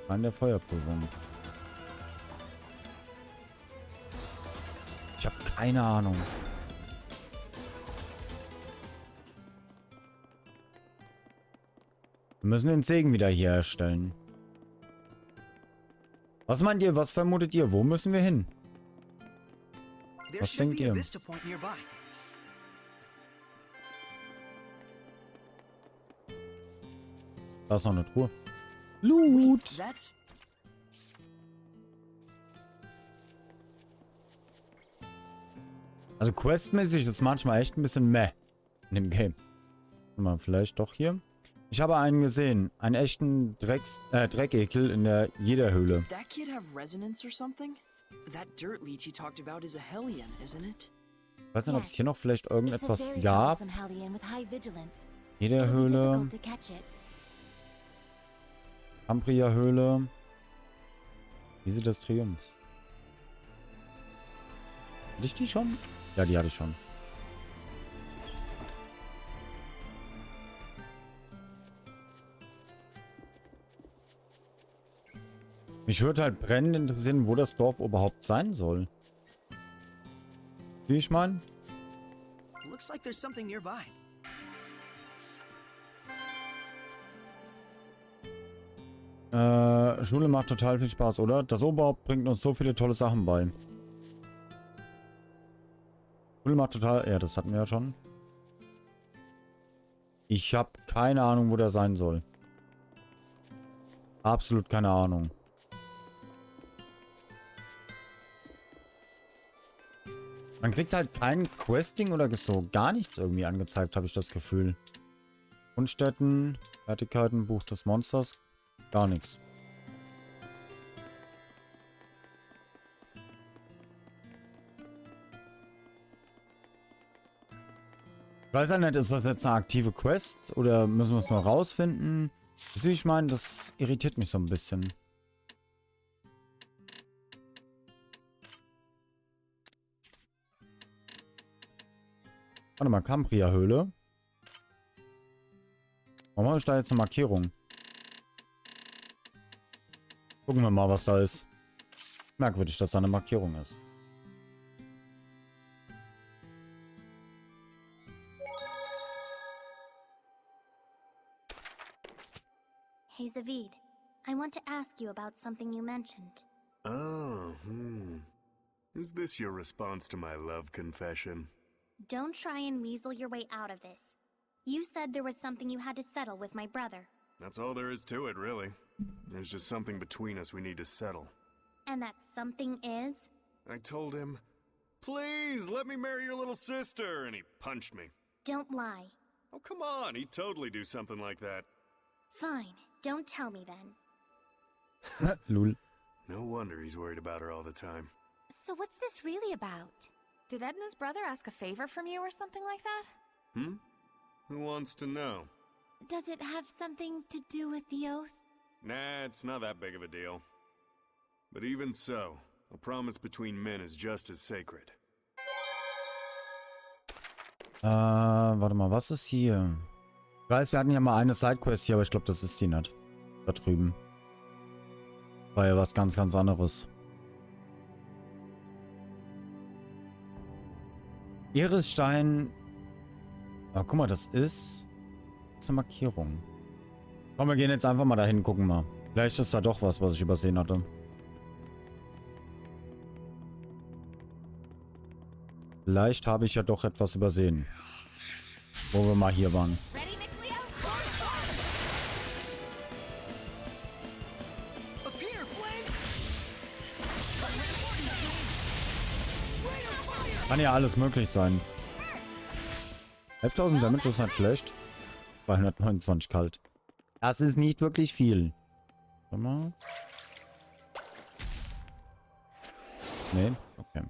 A: An der Feuerprüfung. Ich habe keine Ahnung. Wir müssen den Segen wieder hier erstellen. Was meint ihr? Was vermutet ihr? Wo müssen wir hin? Was denkt ihr? Da ist noch eine Truhe. Loot! Also questmäßig ist manchmal echt ein bisschen meh in dem Game. Mal vielleicht doch hier. Ich habe einen gesehen. Einen echten Dreckekel in der Jederhöhle.
G: That kid have resonance or something? That dirt leech he talked about is a Hellion, isn't it?
A: Ich weiß nicht, ob es hier noch vielleicht irgendetwas gab. Jederhöhle. Ambria-Höhle. Wiese des Triumphs. Hatte ich die schon? Ja, die hatte ich schon. Mich würde halt brennend interessieren, wo das Dorf überhaupt sein soll. Wie ich meine?
B: Looks like there's something nearby.
A: Schule macht total viel Spaß, oder? Das Oberhaupt bringt uns so viele tolle Sachen bei. Schule macht total... Ja, das hatten wir ja schon. Ich habe keine Ahnung, wo der sein soll. Absolut keine Ahnung. Man kriegt halt kein Questing oder so gar nichts irgendwie angezeigt, habe ich das Gefühl. Grundstätten, Fertigkeiten, Buch des Monsters, gar nichts. Ich weiß ja nicht, ist das jetzt eine aktive Quest oder müssen wir es nur rausfinden? Ich meine, das irritiert mich so ein bisschen. Warte mal, Cambria-Höhle. Warum habe ich da jetzt eine Markierung? Gucken wir mal, was da ist. Merkwürdig, dass da eine Markierung ist.
C: Hey, Zavid. I want to ask you about something you mentioned.
E: Oh, Is this your response to my love confession?
C: Don't try and weasel your way out of this. You said there was something you had to settle with my brother.
E: That's all there is to it, really. There's just something between us we need to settle.
C: And that something is?
E: I told him, please, let me marry your little sister, and he punched me.
C: Don't lie.
E: Oh, come on, he'd totally do something like that.
C: Fine. Don't tell me then.
A: Lul.
E: No wonder he's worried about her all the time.
H: So what's this really about?
D: Did Edna's brother ask a favor from you or something like that?
E: Who wants to know?
H: Does it have something to do with the oath?
E: Nah, it's not that big of a deal. But even so, a promise between men is just as sacred.
A: Warte mal, was ist hier? Ich weiß, wir hatten ja mal eine Sidequest hier, aber ich glaube, das ist die nicht. Da drüben. War ja was ganz, ganz anderes. Irisstein. Ah, guck mal, das ist eine Markierung. Komm, wir gehen jetzt einfach mal dahin, gucken mal. Vielleicht ist da doch was, was ich übersehen hatte. Vielleicht habe ich ja doch etwas übersehen. Wo wir mal hier waren.
D: Ready, Mikleos?
B: Appear, flames!
A: Kann ja alles möglich sein. 11.000 Damage ist nicht schlecht. 229 kalt. Das ist nicht wirklich viel. Warte mal. Nee, okay.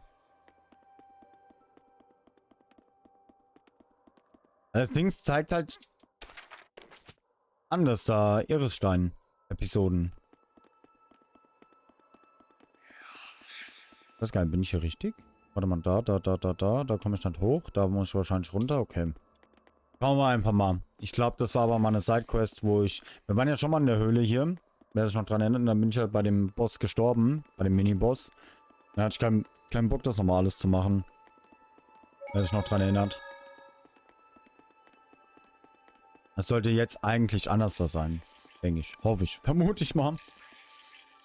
A: Das Ding zeigt halt anders da Irisstein-Episoden. Das ist geil, bin ich hier richtig? Warte mal, da komme ich nicht hoch. Da muss ich wahrscheinlich runter, okay. Schauen wir einfach mal. Ich glaube, das war aber mal eine Sidequest, wo ich... Wir waren ja schon mal in der Höhle hier. Wer sich noch dran erinnert, dann bin ich halt bei dem Boss gestorben. Bei dem Mini-Boss. Da hatte ich keinen Bock, das nochmal alles zu machen. Wer sich noch dran erinnert. Das sollte jetzt eigentlich anders sein. Denke ich. Hoffe ich. Vermute ich mal.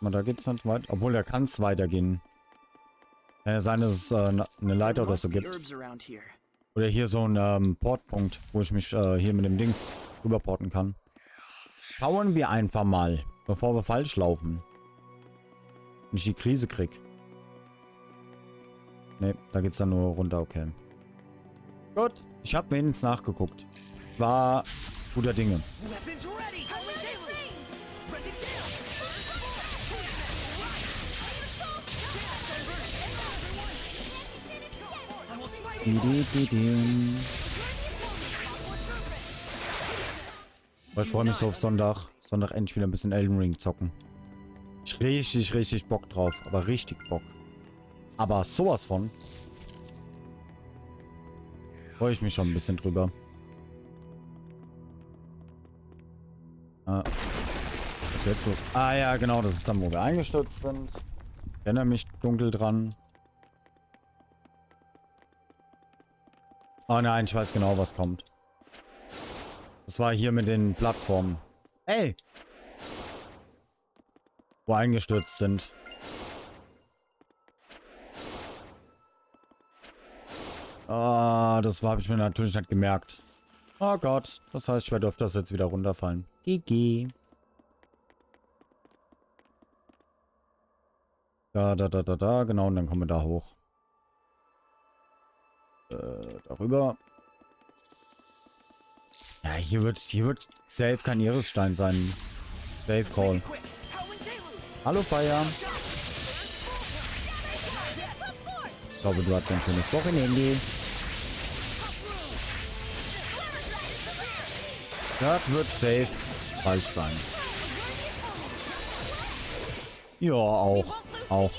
A: Aber da geht es nicht weit. Obwohl, da kann es weitergehen. Kann ja sein, dass es eine Leiter oder so gibt. Oder hier so ein Portpunkt, wo ich mich hier mit dem Dings rüberporten kann. Schauen wir einfach mal, bevor wir falsch laufen. Wenn ich die Krise krieg. Ne, da geht's dann nur runter, okay. Gut, ich habe wenigstens nachgeguckt. War guter Dinge. Ich freue mich so auf Sonntag. Sonntag endlich wieder ein bisschen Elden Ring zocken. Ich richtig Bock drauf. Aber richtig Bock. Aber sowas von. Freue ich mich schon ein bisschen drüber. Was ist jetzt los? Ah ja, genau. Das ist dann, wo wir eingestürzt sind. Ich erinnere mich dunkel dran. Oh nein, ich weiß genau, was kommt. Das war hier mit den Plattformen. Ey! Wo eingestürzt sind. Ah, das habe ich mir natürlich nicht gemerkt. Oh Gott, das heißt, ich werde öfters jetzt wieder runterfallen. GG. Da, genau, und dann kommen wir da hoch. Darüber. Ja, hier wird safe kein Irisstein sein. Safe Call. Hallo, Feier. Ich glaube, du hast ein schönes Wochenende. Das wird safe falsch sein. Ja, auch.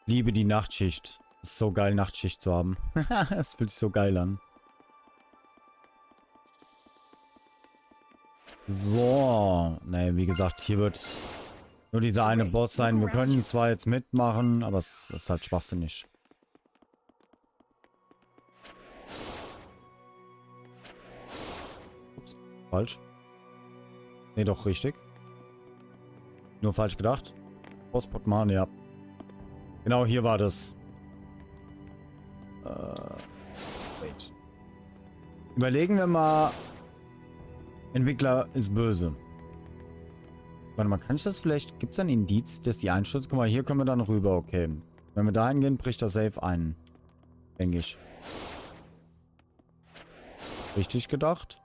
A: Liebe die Nachtschicht. Ist so geil, Nachtschicht zu haben. Es fühlt sich so geil an. So. Ne, wie gesagt, hier wird nur dieser eine Boss sein. Wir können zwar jetzt mitmachen, aber es ist halt schwachsinnig. Ups, falsch. Ne, doch richtig. Nur falsch gedacht. Postportman, ja. Genau, hier war das. Wait. Überlegen wir mal. Entwickler ist böse. Warte mal, kann ich das vielleicht... Gibt es ein Indiz, dass die einstürzt? Guck mal, hier können wir dann rüber, okay. Wenn wir da hingehen, bricht das safe ein. Denke ich. Richtig gedacht?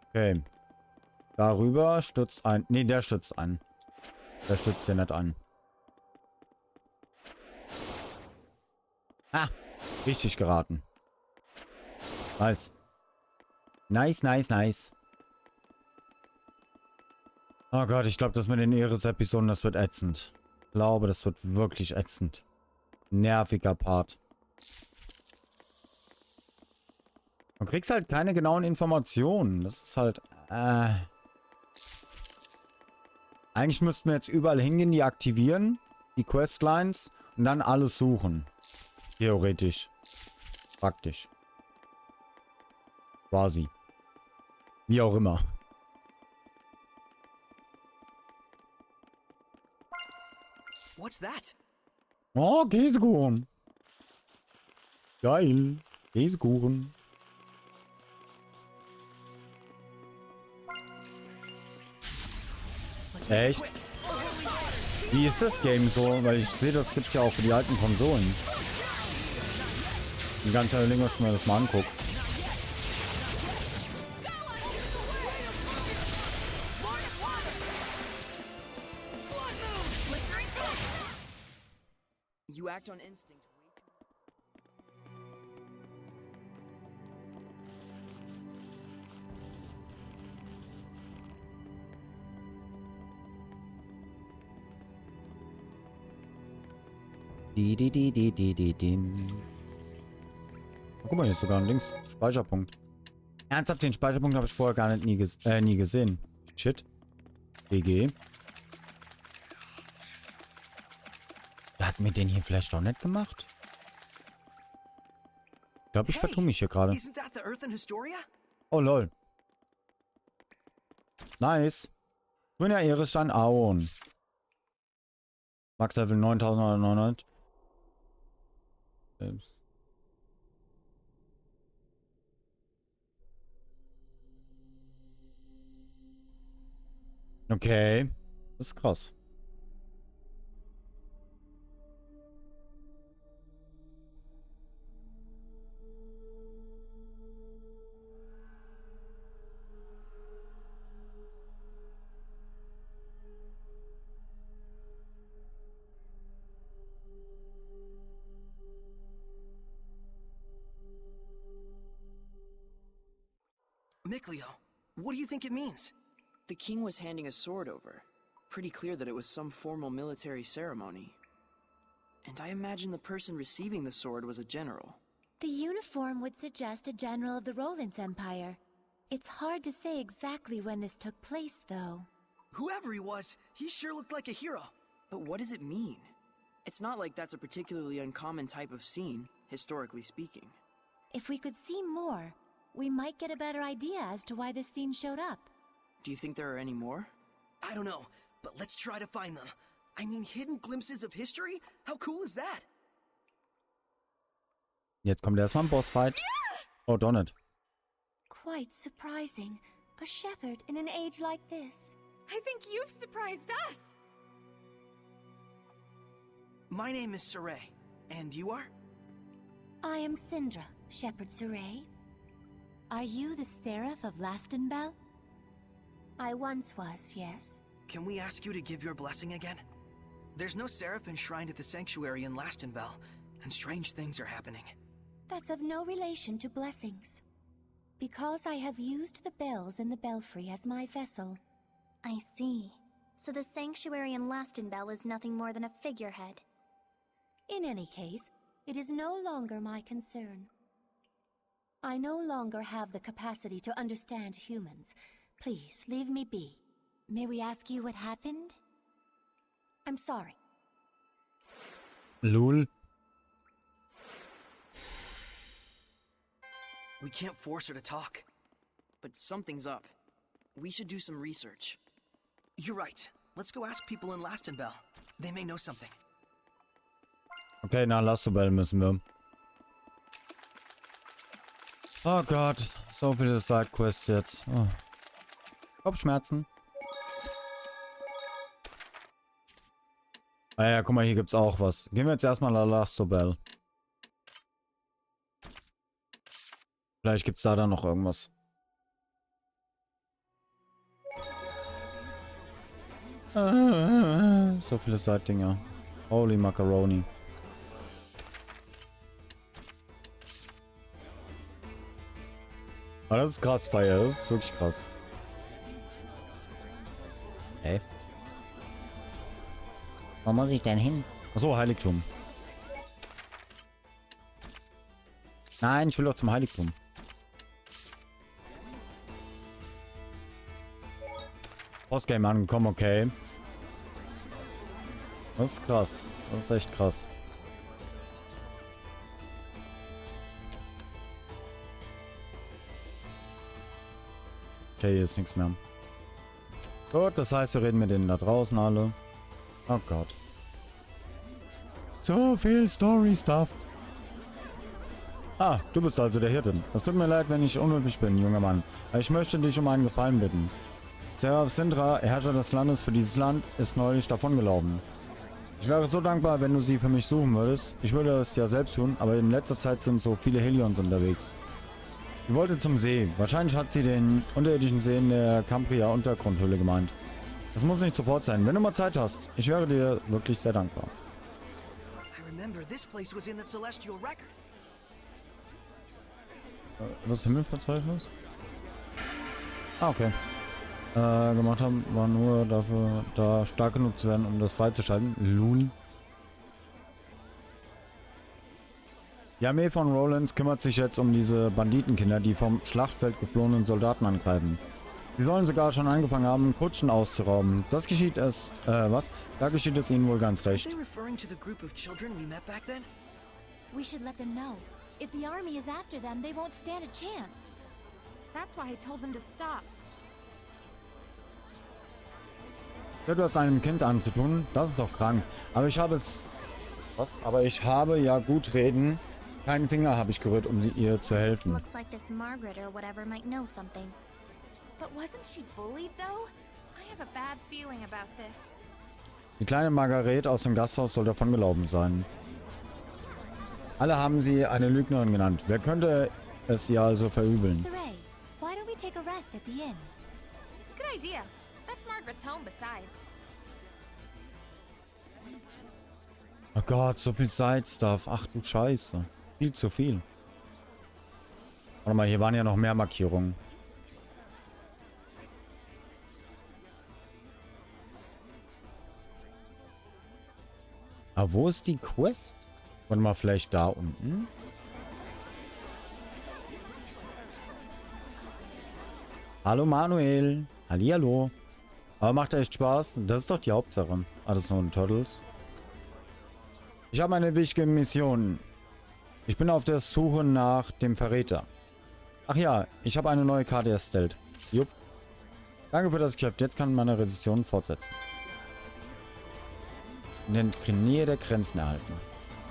A: Okay. Darüber stürzt ein... Ne, der stürzt ein. Der stürzt hier nicht ein. Ah! Richtig geraten. Nice. Nice. Oh Gott, ich glaube, das mit den Eris-Episoden, das wird ätzend. Ich glaube, das wird wirklich ätzend. Nerviger Part. Du kriegst halt keine genauen Informationen. Das ist halt... Eigentlich müssten wir jetzt überall hingehen, die aktivieren. Die Questlines. Und dann alles suchen. Theoretisch. Praktisch. Quasi. Wie auch immer.
B: What's that?
A: Oh, Käsekuchen. Geil. Käsekuchen. Echt? Wie ist das Game so? Weil ich sehe, das gibt's ja auch für die alten Konsolen. Die ganze länger schon mal das mal anguckt.
G: You act on instinct.
A: Oh, guck mal, hier ist sogar ein Links. Speicherpunkt. Ernsthaft, den Speicherpunkt habe ich vorher gar nicht nie gesehen. Shit. GG. Hat mir den hier vielleicht doch nicht gemacht? Ich glaube, ich vertue mich hier gerade. Oh, lol. Nice. Grüner Erisstein Aon. Max Level 9999. Okay. Das ist krass.
B: Mikleo, what do you think it means?
G: The king was handing a sword over. Pretty clear that it was some formal military ceremony. And I imagine the person receiving the sword was a general.
H: The uniform would suggest a general of the Roland's Empire. It's hard to say exactly when this took place, though.
B: Whoever he was, he sure looked like a hero.
G: But what does it mean? It's not like that's a particularly uncommon type of scene. historically speaking.
H: If we could see more, we might get a better idea as to why this scene showed up.
G: Do you think there are any more?
B: I don't know, but let's try to find them. I mean, hidden glimpses of history? How cool is that?
A: Jetzt kommt erstmal ein Bossfight. Oh, doch nicht.
C: Quite surprising. A shepherd in an age like this.
D: I think you've surprised us!
B: My name is Sorey, and you are?
C: I am Syndra, Shepherd Sorey.
H: Are you the Seraph of Lastenbell?
C: I once was, yes.
B: Can we ask you to give your blessing again? There's no seraph enshrined at the sanctuary in Lastenbell, and strange things are happening.
C: That's of no relation to blessings. Because I have used the bells in the belfry as my vessel. I see. So the sanctuary in Lastenbell is nothing more than a figurehead. In any case, it is no longer my concern. I no longer have the capacity to understand humans. Please, leave me be.
H: May we ask you what happened?
C: I'm sorry.
A: Lul.
B: We can't force her to talk.
G: But something's up. We should do some research.
B: You're right. Let's go ask people in Lastenbell. They may know something.
A: Okay, nach Lastenbell müssen wir. Oh Gott, so viele Sidequests jetzt. Oh. Kopfschmerzen. Ah ja, guck mal, hier gibt's auch was. Gehen wir jetzt erstmal nach Lastenbell. Vielleicht gibt's da dann noch irgendwas. So viele Side-Dinger. Holy Macaroni. Aber das ist krass, Feier. Das ist wirklich krass. Hey. Wo muss ich denn hin? Achso, Heiligtum. Nein, ich will doch zum Heiligtum. Postgame angekommen, okay. Das ist krass. Das ist echt krass. Okay, hier ist nichts mehr. Gut, das heißt, wir reden mit denen da draußen alle. Oh Gott. So viel Story-Stuff. Ah, du bist also der Hirte. Es tut mir leid, wenn ich unhöflich bin, junger Mann. Aber ich möchte dich um einen Gefallen bitten. Seraph Syndra, Herrscher des Landes für dieses Land, ist neulich davongelaufen. Ich wäre so dankbar, wenn du sie für mich suchen würdest. Ich würde es ja selbst tun, aber in letzter Zeit sind so viele Helions unterwegs. Sie wollte zum See. Wahrscheinlich hat sie den unterirdischen See in der Cambria-Untergrundhöhle gemeint. Das muss nicht sofort sein. Wenn du mal Zeit hast, ich wäre dir wirklich sehr dankbar. Was Himmelverzeichnis? Ah, okay. Gemacht haben, war nur dafür, da stark genug zu werden, um das freizuschalten. Lul. Die Armee von Rollins kümmert sich jetzt um diese Banditenkinder, die vom Schlachtfeld geflohenen Soldaten angreifen. Sie sollen sogar schon angefangen haben, Kutschen auszurauben. Das geschieht es, was? Da geschieht es ihnen wohl ganz recht.
H: We should let them know. If the army is after them, they won't stand a chance.
D: That's why I told them to stop.
A: Etwas einem Kind anzutun, das ist doch krank. Aber ich habe es... Was? Aber ich habe ja gut reden. Keinen Finger habe ich gerührt, um ihr zu helfen.
C: Looks like this Margaret or whatever might know something.
D: But wasn't she bullied though? I have a bad feeling about this.
A: Die kleine Margaret aus dem Gasthaus soll davongelaufen sein. Alle haben sie eine Lügnerin genannt. Wer könnte es ihr also verübeln?
H: Sorey, why don't we take a rest at the inn?
D: Good idea. That's Margaret's home besides.
A: Oh Gott, so viel Side-Stuff. Ach du Scheiße. Viel zu viel. Warte mal, hier waren ja noch mehr Markierungen. Aber wo ist die Quest? Warte mal, vielleicht da unten? Hallo Manuel. Hallihallo. Aber macht echt Spaß. Das ist doch die Hauptsache. Ah, das ist nur ein Turtles. Ich habe eine wichtige Mission. Ich bin auf der Suche nach dem Verräter. Ach ja, ich habe eine neue Karte erstellt. Jupp. Danke für das Geschäft. Jetzt kann meine Rezession fortsetzen. Nennt Nähe der Grenzen erhalten.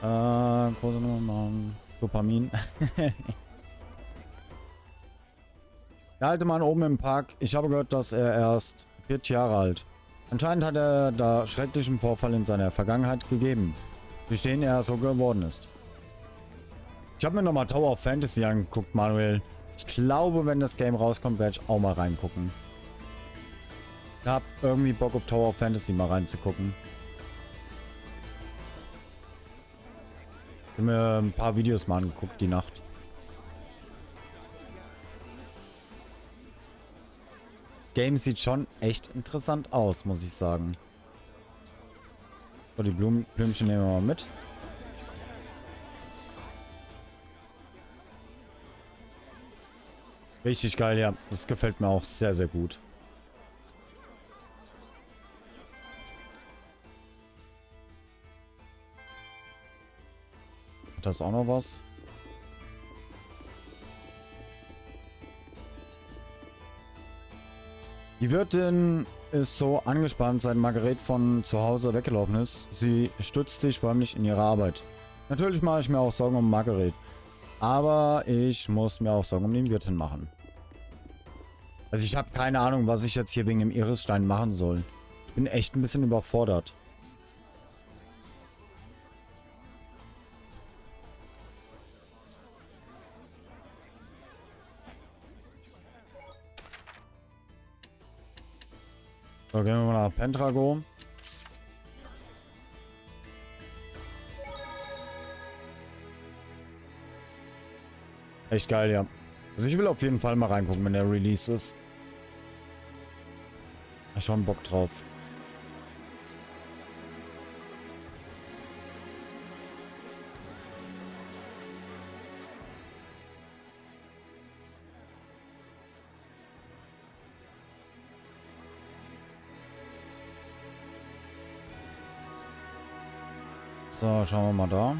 A: Große Nummer. Dopamin. Der alte Mann oben im Park. Ich habe gehört, dass er erst 40 Jahre alt. Anscheinend hat er da schrecklichen Vorfall in seiner Vergangenheit gegeben, durch den er so geworden ist. Ich habe mir nochmal Tower of Fantasy angeguckt, Manuel. Ich glaube, wenn das Game rauskommt, werde ich auch mal reingucken. Ich habe irgendwie Bock auf Tower of Fantasy mal reinzugucken. Ich habe mir ein paar Videos mal angeguckt, die Nacht. Das Game sieht schon echt interessant aus, muss ich sagen. So, die Blümchen nehmen wir mal mit. Richtig geil, ja. Das gefällt mir auch sehr, sehr gut. Hat das auch noch was? Die Wirtin ist so angespannt, seit Margaret von zu Hause weggelaufen ist. Sie stützt sich förmlich in ihre Arbeit. Natürlich mache ich mir auch Sorgen um Margaret. Aber ich muss mir auch Sorgen um den Wirtin machen. Also ich habe keine Ahnung, was ich jetzt hier wegen dem Irisstein machen soll. Ich bin echt ein bisschen überfordert. So, gehen wir mal nach Pendragon. Echt geil, ja. Also ich will auf jeden Fall mal reingucken, wenn der Release ist. Ich hab schon Bock drauf. So, schauen wir mal da.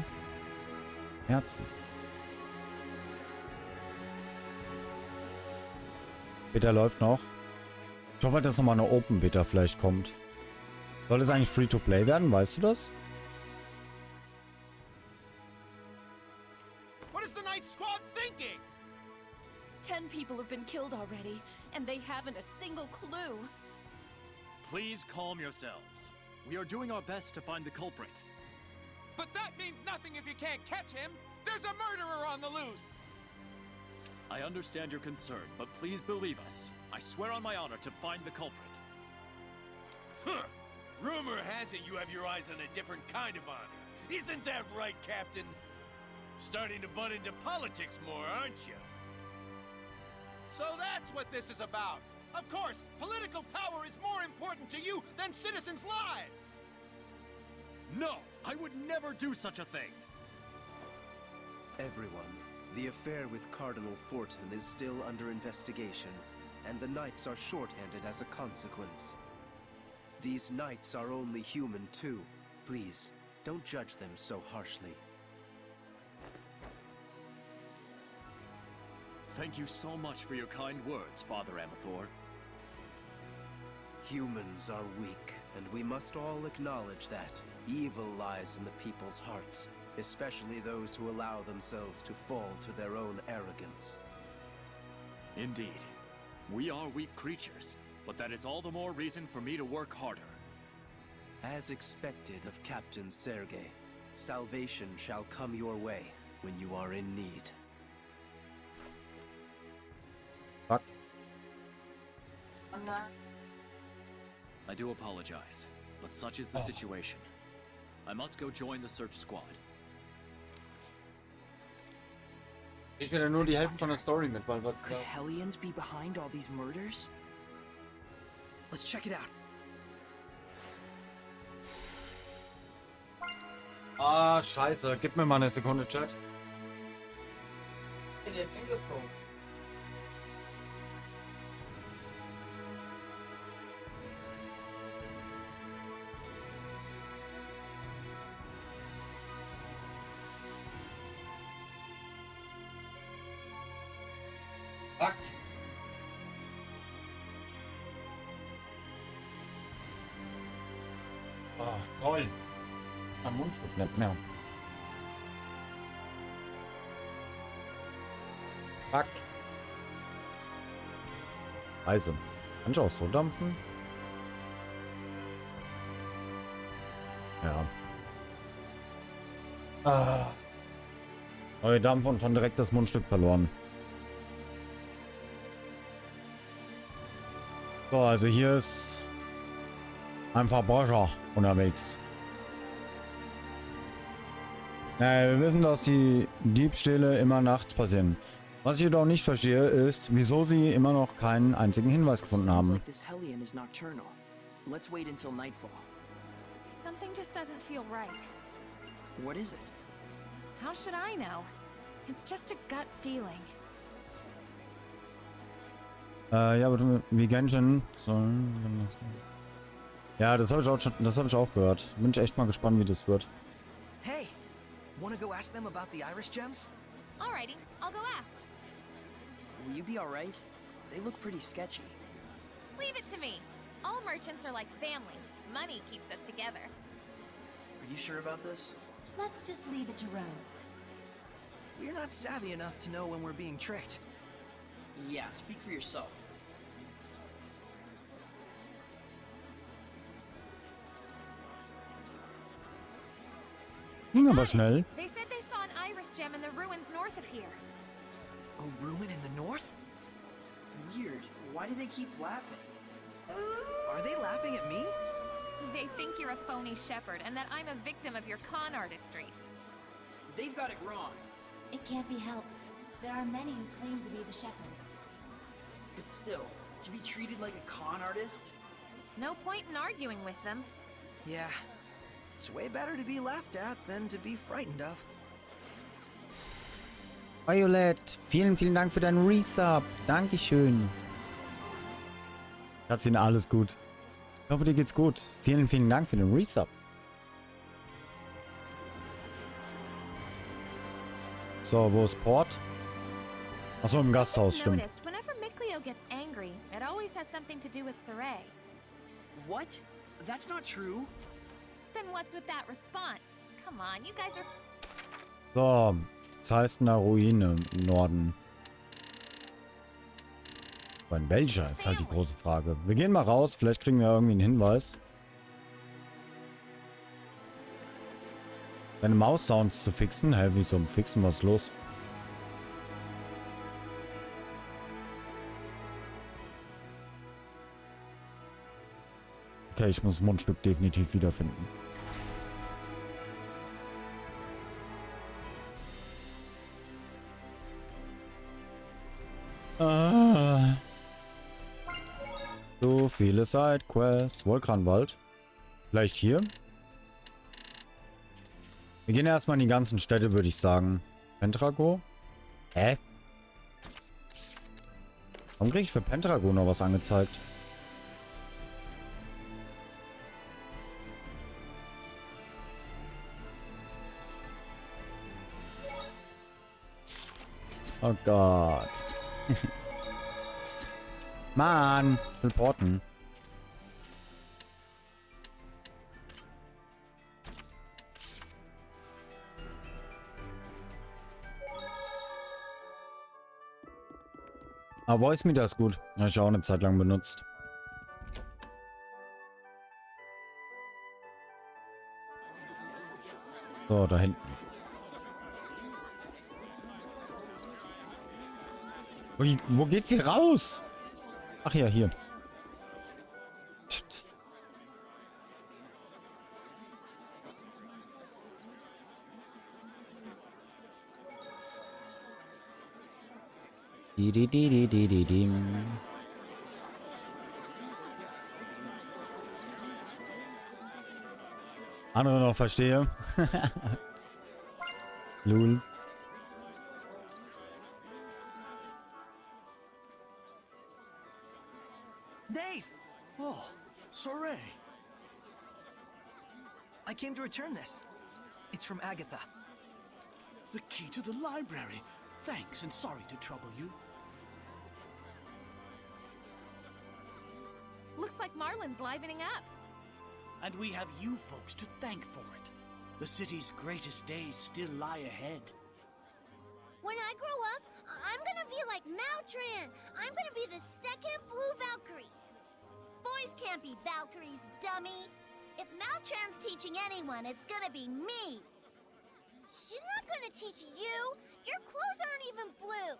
A: Herzen. Beta läuft noch. Ich hoffe, dass nochmal eine Open Beta vielleicht kommt. Soll es eigentlich Free-to-Play werden? Weißt du das?
B: What is the Night Squad thinking?
K: 10 people have been killed already, and they haven't a single clue.
L: Please calm yourselves. We are doing our best to find the culprit.
J: But that means nothing if you can't catch him. There's a murderer on the loose.
L: I understand your concern, but please believe us. I swear on my honor to find the culprit.
J: Huh. Rumor has it you have your eyes on a different kind of honor. Isn't that right, Captain? Starting to butt into politics more, aren't you?
B: So that's what this is about. Of course, political power is more important to you than citizens' lives.
L: No, I would never do such a thing.
M: Everyone, the affair with Cardinal Fortin is still under investigation, and the knights are shorthanded as a consequence. These knights are only human too. Please, don't judge them so harshly.
L: Thank you so much for your kind words, Father Amathor.
M: Humans are weak, and we must all acknowledge that. Evil lies in the people's hearts, especially those who allow themselves to fall to their own arrogance.
L: Indeed. We are weak creatures, but that is all the more reason for me to work harder.
M: As expected of Captain Sergei, salvation shall come your way when you are in need.
A: Fuck.
L: I do apologize, but such is the situation. I must go join the search squad.
A: Ich will ja nur die Hälfte von der Story mit, weil was
G: Could Hellions be behind all these murders?
B: Let's check it out.
A: Ah, scheiße. Gib mir mal eine Sekunde, Chat. Ich bin jetzt hingeflogen. Fuck. Oh, toll. Am Mundstück nicht mehr. Fuck. Also. Kann ich auch so dampfen? Ja. Neue Dampf und schon direkt das Mundstück verloren. So, also hier ist ein Verbrecher unterwegs. Wir wissen, dass die Diebstähle immer nachts passieren. Was ich jedoch nicht verstehe, ist, wieso sie immer noch keinen einzigen Hinweis gefunden haben.
D: Something just doesn't feel right.
G: What is it?
D: How should I know? It's just a gut feeling.
A: Ja, aber wie Genshin. Ja, das habe ich auch gehört. Bin ich echt mal gespannt, wie das wird.
B: Hey, wanna go ask them about the Iris gems?
D: Alrighty, I'll go ask.
G: Will you be alright? They look pretty sketchy.
D: Leave it to me. All merchants are like family. Money keeps us together.
G: Are you sure about this?
H: Let's just leave it to Rose.
B: We're not savvy enough to know when we're being tricked.
G: Yeah, speak for yourself.
A: Ging aber schnell.
D: They said they saw an Iris gem in the ruins north of here.
B: A ruin in the north?
G: Weird. Why do they keep laughing?
B: Are they laughing at me?
D: They think you're a phony shepherd and that I'm a victim of your con artistry.
G: They've got it wrong.
H: It can't be helped. There are many who claim to be the shepherd.
G: But still, to be treated like a con artist?
D: No point in arguing with them.
B: Yeah. It's way better to be laughed at than to be frightened of.
A: Violet, vielen Dank für deinen Resub. Dankeschön. Katzin, alles gut. Ich hoffe, dir geht's gut. Vielen Dank für den Resub. So, wo ist Port? Achso, im Gasthaus, stimmt.
D: Whenever Mikleo gets angry, it always has something to do with Sorey.
G: What? That's not true.
D: Then what's with that response? Come on, you guys are...
A: So, das heißt eine Ruine im Norden. Aber in welcher ist halt die große Frage. Wir gehen mal raus, vielleicht kriegen wir irgendwie einen Hinweis. Deine Maus-Sounds zu fixen? Hä, wieso um Fixen? Was ist los? Okay, ich muss das Mundstück definitiv wiederfinden. So viele Sidequests. Vulkanwald. Vielleicht hier? Wir gehen erstmal in die ganzen Städte, würde ich sagen. Pentrago? Hä? Warum kriege ich für Pentrago noch was angezeigt? Oh Gott. Mann, ich will porten. Ah, Voice Meter ist gut. Habe ich auch eine Zeit lang benutzt. So, da hinten. Wo geht's hier raus? Ach ja, hier. Shit. Andere noch verstehe. Lul.
B: Dave! Oh, Sorey. I came to return this. It's from Agatha.
N: The key to the library. Thanks, and sorry to trouble you.
D: Looks like Marlin's livening up.
N: And we have you folks to thank for it. The city's greatest days still lie ahead.
C: When I grow up, I'm gonna be like Maltran. I'm gonna be the second Blue Valkyrie. Boys can't be Valkyries, dummy. If Maltran's teaching anyone, it's gonna be me. She's not gonna teach you. Your clothes aren't even blue.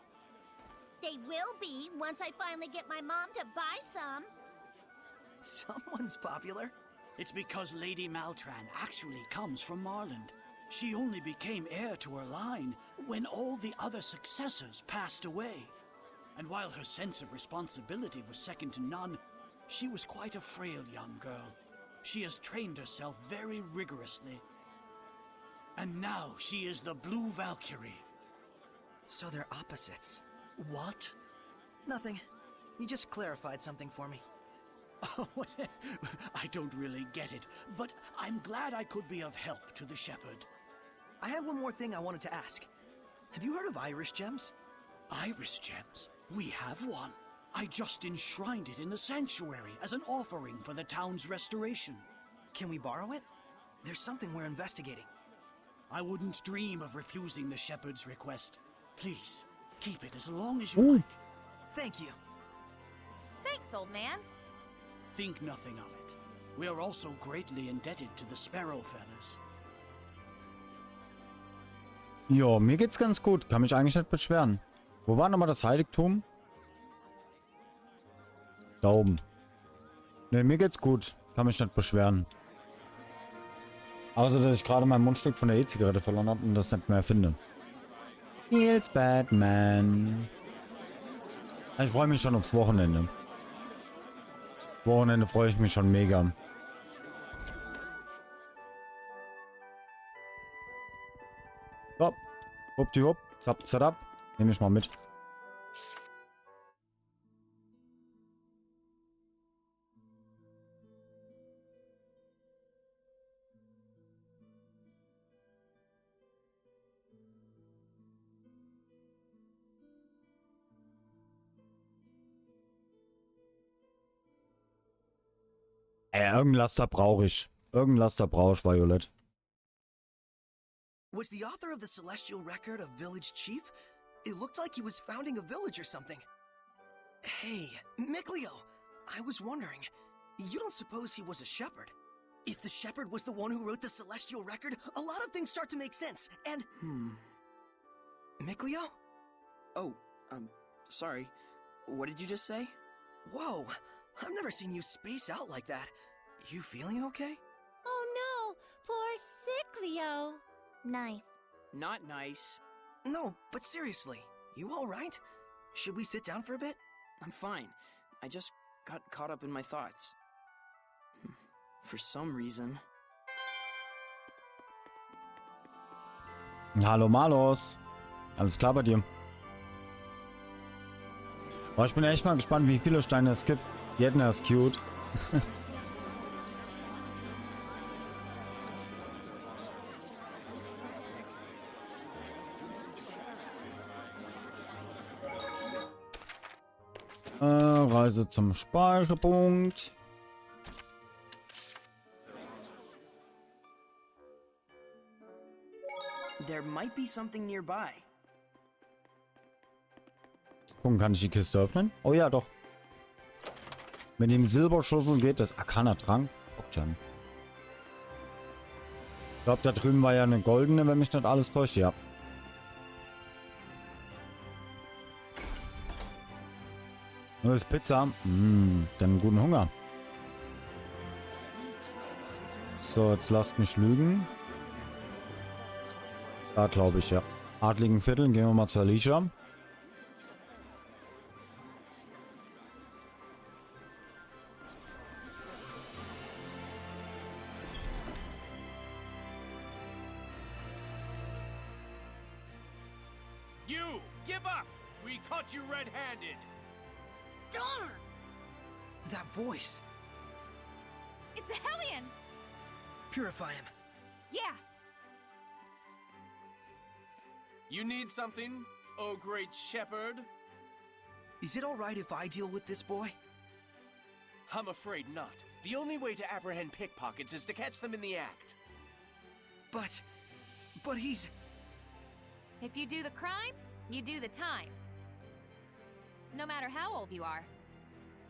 C: They will be once I finally get my mom to buy some.
B: Someone's popular.
N: It's because Lady Maltran actually comes from Marland. She only became heir to her line when all the other successors passed away. And while her sense of responsibility was second to none, she was quite a frail young girl. She has trained herself very rigorously. And now she is the Blue Valkyrie.
B: So they're opposites.
N: What?
B: Nothing. You just clarified something for me.
N: Oh, I don't really get it, but I'm glad I could be of help to the shepherd.
B: I had one more thing I wanted to ask. Have you heard of Iris gems?
N: Iris gems? We have one. I just enshrined it in the sanctuary as an offering for the town's restoration.
B: Can we borrow it? There's something we're investigating.
N: I wouldn't dream of refusing the shepherd's request. Please, keep it as long as you like.
B: Thank you.
D: Thanks, old man.
N: Think nothing of it. We are also greatly indebted to the Sparrow Feathers.
A: Ja, mir geht's ganz gut. Kann mich eigentlich nicht beschweren. Wo war nochmal das Heiligtum? Da oben. Ne, mir geht's gut. Kann mich nicht beschweren. Außer, dass ich gerade mein Mundstück von der E-Zigarette verloren habe und das nicht mehr finde. Heels Batman. Ich freue mich schon aufs Wochenende. Wochenende freue ich mich schon mega. So. Huppdiwupp. Zap, zap. Nehme ich mal mit. Irgendein Laster brauche ich. Irgendein Laster brauche ich, Violet.
B: Was the author of the Celestial Record a village chief? It looked like he was founding a village or something. Hey, Mikleo, I was wondering, you don't suppose he was a shepherd? If the shepherd was the one who wrote the Celestial Record, a lot of things start to make sense, and... Mikleo?
G: Oh, sorry. What did you just say?
B: Whoa, I've never seen you space out like that. You feeling okay?
H: Oh no, poor sick Leo.
C: Nice.
G: Not nice.
B: No, but seriously, you alright? Should we sit down for a bit?
G: I'm fine. I just got caught up in my thoughts. For some reason.
A: Hallo Malos. Alles klar bei dir? Oh, ich bin echt mal gespannt, wie viele Steine es gibt. Jedna ist cute. Reise zum Speicherpunkt.
G: There might be something nearby.
A: Gucken, kann ich die Kiste öffnen? Oh ja, doch. Mit dem Silberschlüssel geht das. Arcana-Trank. Bockjam. Ich glaube, da drüben war ja eine goldene, wenn mich nicht alles täuscht. Ja. Nur ist Pizza. Dann guten Hunger. So, jetzt lasst mich lügen. Da glaube ich, ja. Adligen Viertel. Gehen wir mal zur Elysia.
J: You! Give up! We caught you red-handed!
D: Darn!
B: That voice.
D: It's a Hellion!
B: Purify him.
D: Yeah.
J: You need something, oh great shepherd?
B: Is it alright if I deal with this boy?
J: I'm afraid not. The only way to apprehend pickpockets is to catch them in the act.
B: But he's...
D: If you do the crime, you do the time. No matter how old you are.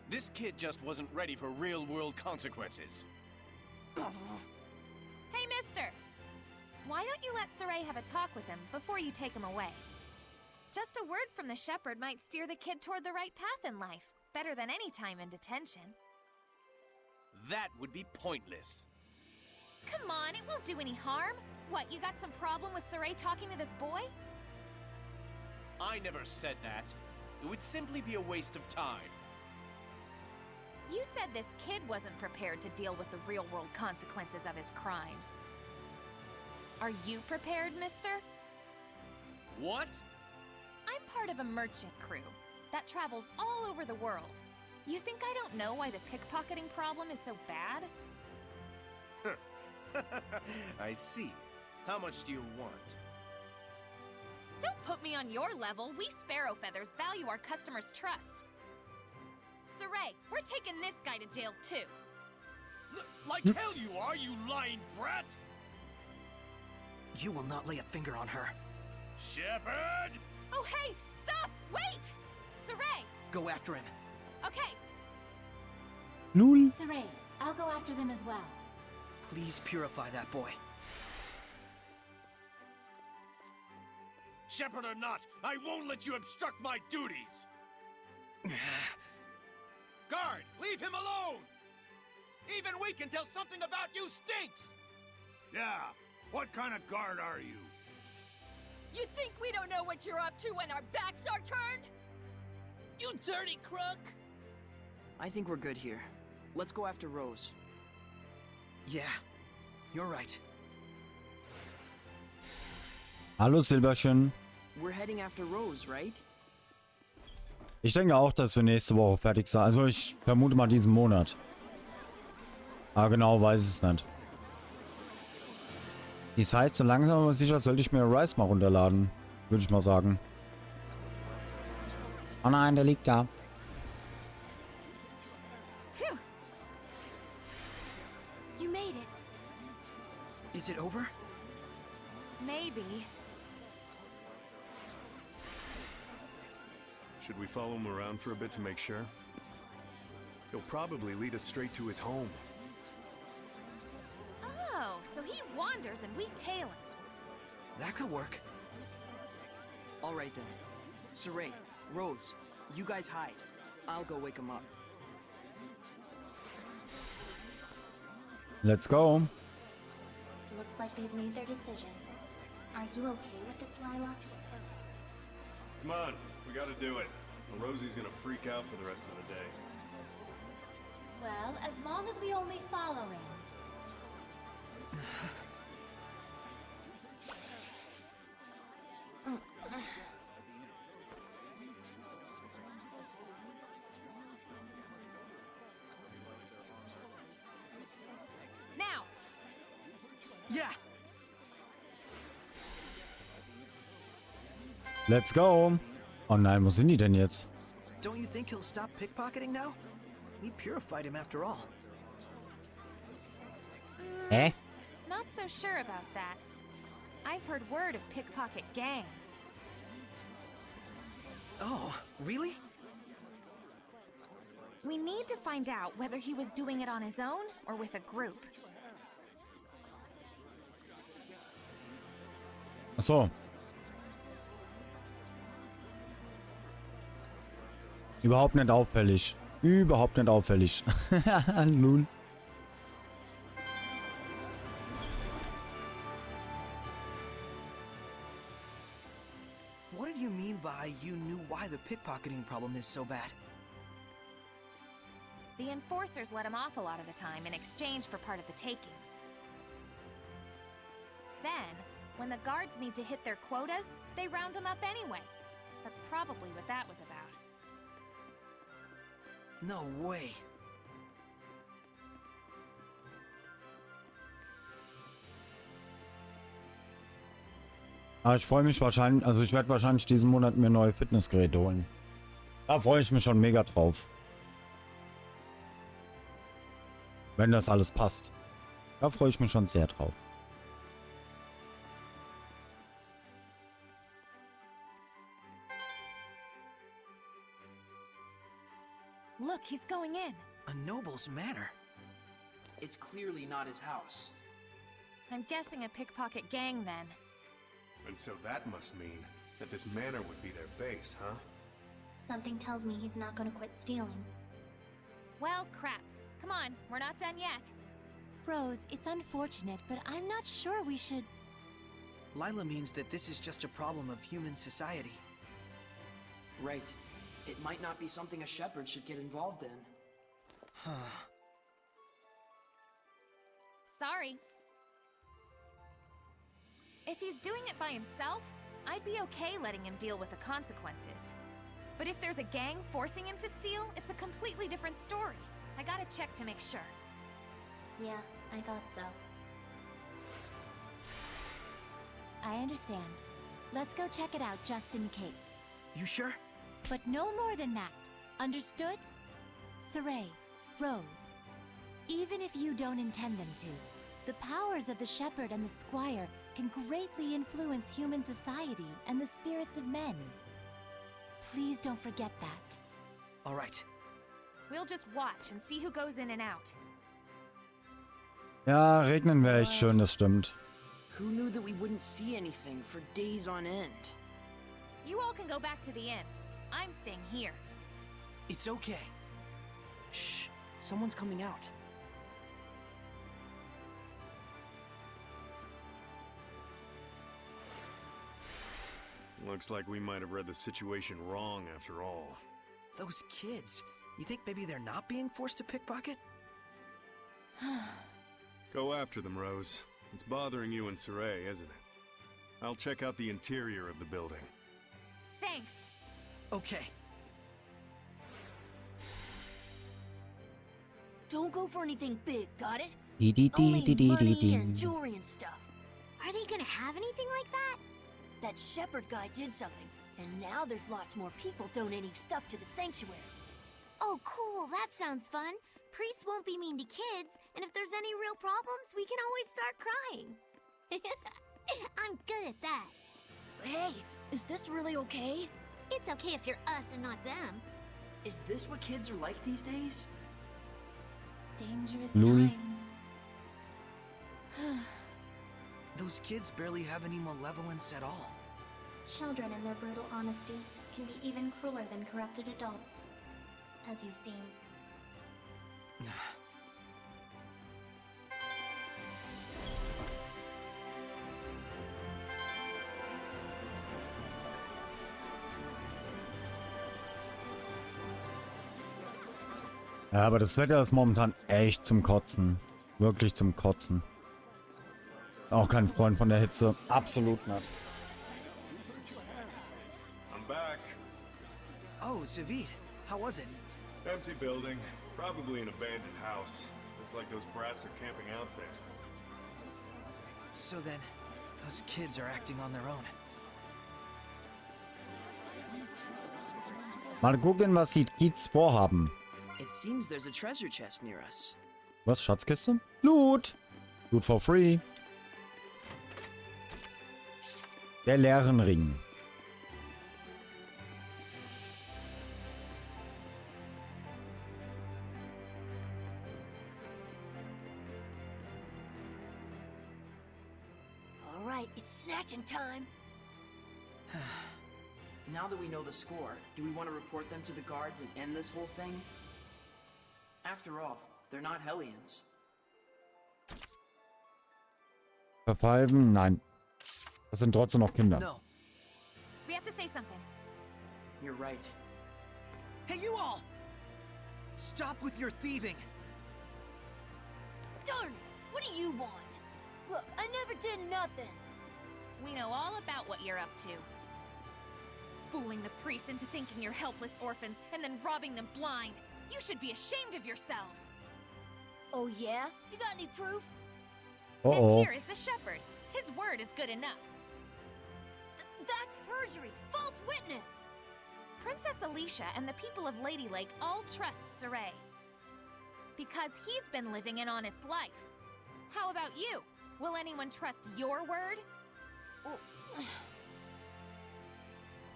J: This kid just wasn't ready for real-world consequences.
D: Hey, mister! Why don't you let Sorey have a talk with him before you take him away? Just a word from the shepherd might steer the kid toward the right path in life, better than any time in detention.
J: That would be pointless.
D: Come on, it won't do any harm. What, you got some problem with Sorey talking to this boy?
J: I never said that. It would simply be a waste of time.
D: You said this kid wasn't prepared to deal with the real-world consequences of his crimes. Are you prepared, mister?
J: What?
D: I'm part of a merchant crew that travels all over the world. You think I don't know why the pickpocketing problem is so bad?
J: I see. How much do you want?
D: Don't put me on your level. We Sparrow Feathers value our customers' trust. Sorey, we're taking this guy to jail too.
J: Like hell you are, you lying brat!
B: You will not lay a finger on her.
J: Shepherd!
D: Oh hey, stop! Wait! Sorey!
B: Go after him.
D: Okay.
A: Lul.
H: Sorey, I'll go after them as well.
B: Please purify that boy.
J: Shepherd or not, I won't let you obstruct my duties! Guard, leave him alone! Even we can tell something about you stinks!
F: Yeah, what kind of guard are you?
K: You think we don't know what you're up to when our backs are turned? You dirty crook!
G: I think we're good here. Let's go after Rose.
B: Yeah, you're right.
A: Hallo Silberchen.
G: We're heading after Rose, right?
A: Ich denke auch, dass wir nächste Woche fertig sind. Also ich vermute mal diesen Monat. Aber genau weiß ich es nicht. Das heißt, so langsam aber sicher sollte ich mir Rise mal runterladen. Würde ich mal sagen. Oh nein, der liegt da.
H: You made it.
B: Is it over?
D: Maybe.
E: Should we follow him around for a bit to make sure? He'll probably lead us straight to his home.
D: Oh, so he wanders and we tail him.
B: That could work.
G: All right then. Sorey, Rose, you guys hide. I'll go wake him up.
A: Let's go.
C: Looks like they've made their decision. Are you okay with this, Lila?
E: Come on, we gotta do it. Or Rosie's gonna freak out for the rest of the day.
H: Well, as long as we only follow him.
D: Now!
B: Yeah!
A: Let's go. Oh nein, wo sind die denn jetzt?
B: Don't you think he'll stop pickpocketing now? We purified him after all.
A: Hä?
D: Not so sure about that. I've heard word of pickpocket gangs.
B: Oh, really?
D: We need to find out whether he was doing it on his own or with a group.
A: Ach so. Überhaupt nicht auffällig. Überhaupt nicht auffällig. Nun.
B: What did you mean by you knew why the pickpocketing problem is so bad?
D: The enforcers let him off a lot of the time in exchange for part of the takings. Then, when the guards need to hit their quotas, they round him up anyway. That's probably what that was about.
B: No way.
A: Aber ich freue mich wahrscheinlich, also ich werde wahrscheinlich diesen Monat mir neue Fitnessgeräte holen. Da freue ich mich schon mega drauf. Wenn das alles passt. Da freue ich mich schon sehr drauf.
D: Look, he's going in.
B: A noble's manor.
G: It's clearly not his house.
D: I'm guessing a pickpocket gang then.
E: And so that must mean that this manor would be their base, huh?
C: Something tells me he's not gonna quit stealing.
D: Well, crap. Come on, we're not done yet.
H: Rose, it's unfortunate, but I'm not sure we should...
B: Lila means that this is just a problem of human society.
G: Right. It might not be something a shepherd should get involved in.
D: Sorry. If he's doing it by himself, I'd be okay letting him deal with the consequences. But if there's a gang forcing him to steal, it's a completely different story. I gotta check to make sure.
C: Yeah, I thought so.
H: I understand. Let's go check it out just in case.
B: You sure?
H: But no more than that. Understood? Sorey, Rose, even if you don't intend them to, the powers of the shepherd and the squire can greatly influence human society and the spirits of men. Please don't forget that.
B: All right.
D: We'll just watch and see who goes in and out.
A: Ja, regnen wäre echt schön, das stimmt.
G: Who knew that we wouldn't see anything for days on end?
D: You all can go back to the inn. I'm staying here.
B: It's okay.
G: Shh, someone's coming out.
E: Looks like we might have read the situation wrong after all.
B: Those kids. You think maybe they're not being forced to pickpocket?
E: Go after them, Rose. It's bothering you and Sorey, isn't it? I'll check out the interior of the building.
D: Thanks.
B: Okay.
C: Don't go for anything big, got it?
A: Only
C: money and jewelry and stuff. Are they gonna have anything like that? That shepherd guy did something, and now there's lots more people donating stuff to the sanctuary. Oh, cool. That sounds fun. Priests won't be mean to kids, and if there's any real problems, we can always start crying. I'm good at that. Hey, is this really okay? It's okay if you're us and not them.
G: Is this what kids are like these days?
H: Dangerous
A: Lul.
H: times.
B: Those kids barely have any malevolence at all.
C: Children in their brutal honesty can be even crueler than corrupted adults, as you've seen.
A: Ja, aber das Wetter ist momentan echt zum Kotzen. Wirklich zum Kotzen. Auch kein Freund von der Hitze. Absolut nicht.
E: I'm back.
B: Oh, Zavid. How was it?
E: Empty building. Probably an abandoned house. Looks like those brats are camping out there.
B: So then, those kids are acting on their own.
A: Mal gucken, was die Kids vorhaben.
G: It seems there's a treasure chest near us.
A: Was, Schatzkiste? Loot! Loot for free. Der leeren Ring.
C: All right, it's snatching time.
G: Now that we know the score, do we want to report them to the guards and end this whole thing? After all, they're not Hellions.
A: Verpfeifen? Nein. Das sind trotzdem noch Kinder.
B: No.
D: We have to say something.
G: You're right.
B: Hey, you all! Stop with your thieving!
C: Darn it! What do you want? Look, I never did nothing.
D: We know all about what you're up to. Fooling the priests into thinking you're helpless orphans and then robbing them blind. You should be ashamed of yourselves.
C: Oh yeah? You got any proof?
D: This
A: Uh-oh.
D: here is the shepherd. His word is good enough.
C: That's perjury! False witness!
D: Princess Elysia and the people of Lady Lake all trust Sorey. because he's been living an honest life. How about you? Will anyone trust your word?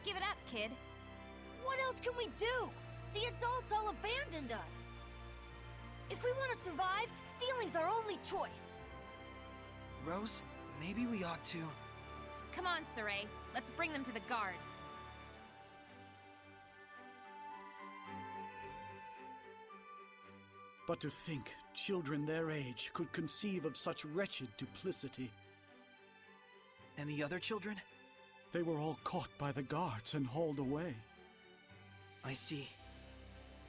D: Give it up, kid.
K: What else can we do? The adults all abandoned us. If we want to survive, stealing's our only choice.
B: Rose, maybe we ought to...
D: Come on, Sorey. Let's bring them to the guards.
N: But to think children their age could conceive of such wretched duplicity.
B: And the other children?
N: They were all caught by the guards and hauled away.
B: I see.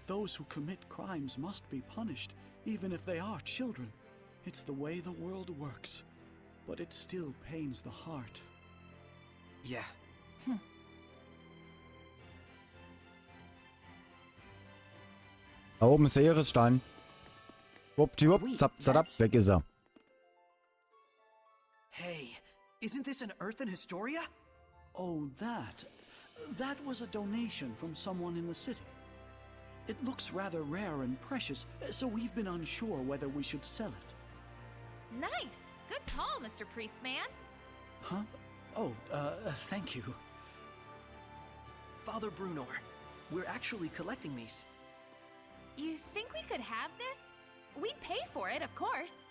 N: Those who commit crimes must be punished, even if they are children. It's the way the world works. But it still pains the heart.
B: Yeah.
A: Da oben ist der Eresstein. Wuppdiwupp, zapp, zapp, weg ist er.
B: Hey, isn't this an Earth in Historia?
N: Oh, that. That was a donation from someone in the city. It looks rather rare and precious, so we've been unsure whether we should sell it.
D: Nice! Good call, Mr. Priestman.
N: Huh? Oh, thank you.
B: Father Brunor, we're actually collecting these.
D: You think we could have this? We'd pay for it, of course.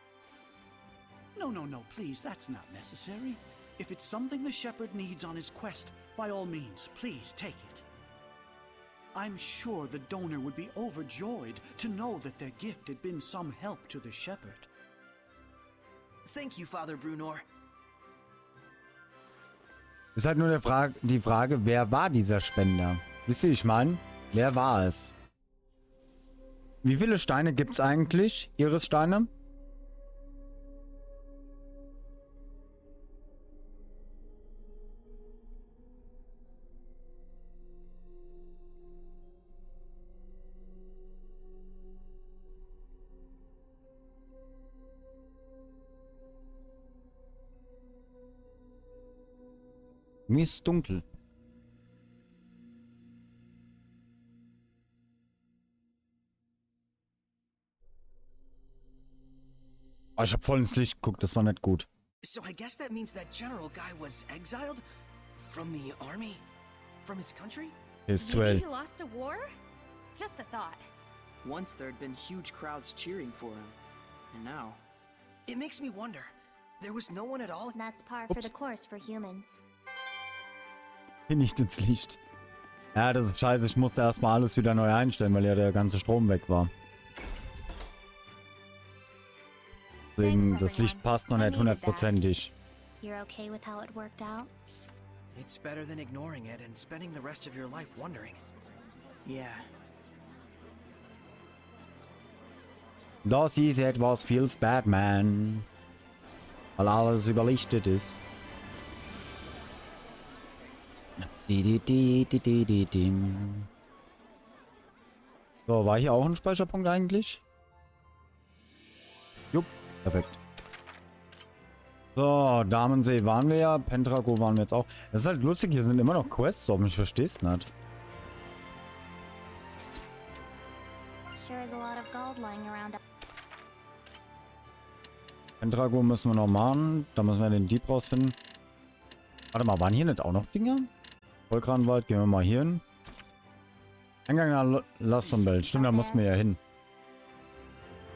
N: No, please, that's not necessary. If it's something the shepherd needs on his quest, by all means, please take it. I'm sure the donor would be overjoyed to know that their gift had been some help to the shepherd.
B: Thank you, Father Brunor.
A: Ist halt nur die Frage, wer war dieser Spender? Wisst ihr, ich meine, wer war es? Wie viele Steine gibt's eigentlich? Iris-Steine? Mir ist dunkel. Oh, ich hab voll ins Licht geguckt, das war nicht gut.
B: So I guess that means that general guy was exiled? From the army? From his country?
A: Ist zu hell.
D: Maybe he lost a war? Just a thought.
G: Once there had been huge crowds cheering for him, and now...
B: It makes me wonder. There was no one at all?
C: That's par for the course for humans.
A: Nicht ins Licht. Ja, das ist scheiße. Ich musste erstmal alles wieder neu einstellen, weil ja der ganze Strom weg war. Deswegen, das Licht passt noch nicht hundertprozentig.
C: You're okay with how it worked out?
B: It's better than ignoring it and spending the rest of your life wondering.
G: Yeah.
A: Das ist etwas feels bad, man. Weil alles überlichtet ist. So, war hier auch ein Speicherpunkt eigentlich? Jupp, perfekt. So, Damensee waren wir ja, Pendrago waren wir jetzt auch. Das ist halt lustig, hier sind immer noch Quests offen, ich versteh's nicht. Pendrago müssen wir noch machen, da müssen wir den Dieb rausfinden. Warte mal, waren hier nicht auch noch Dinger? Vollkranwald, gehen wir mal hier hin. Eingang nach Lastonbelt. Stimmt, da mussten wir ja hin.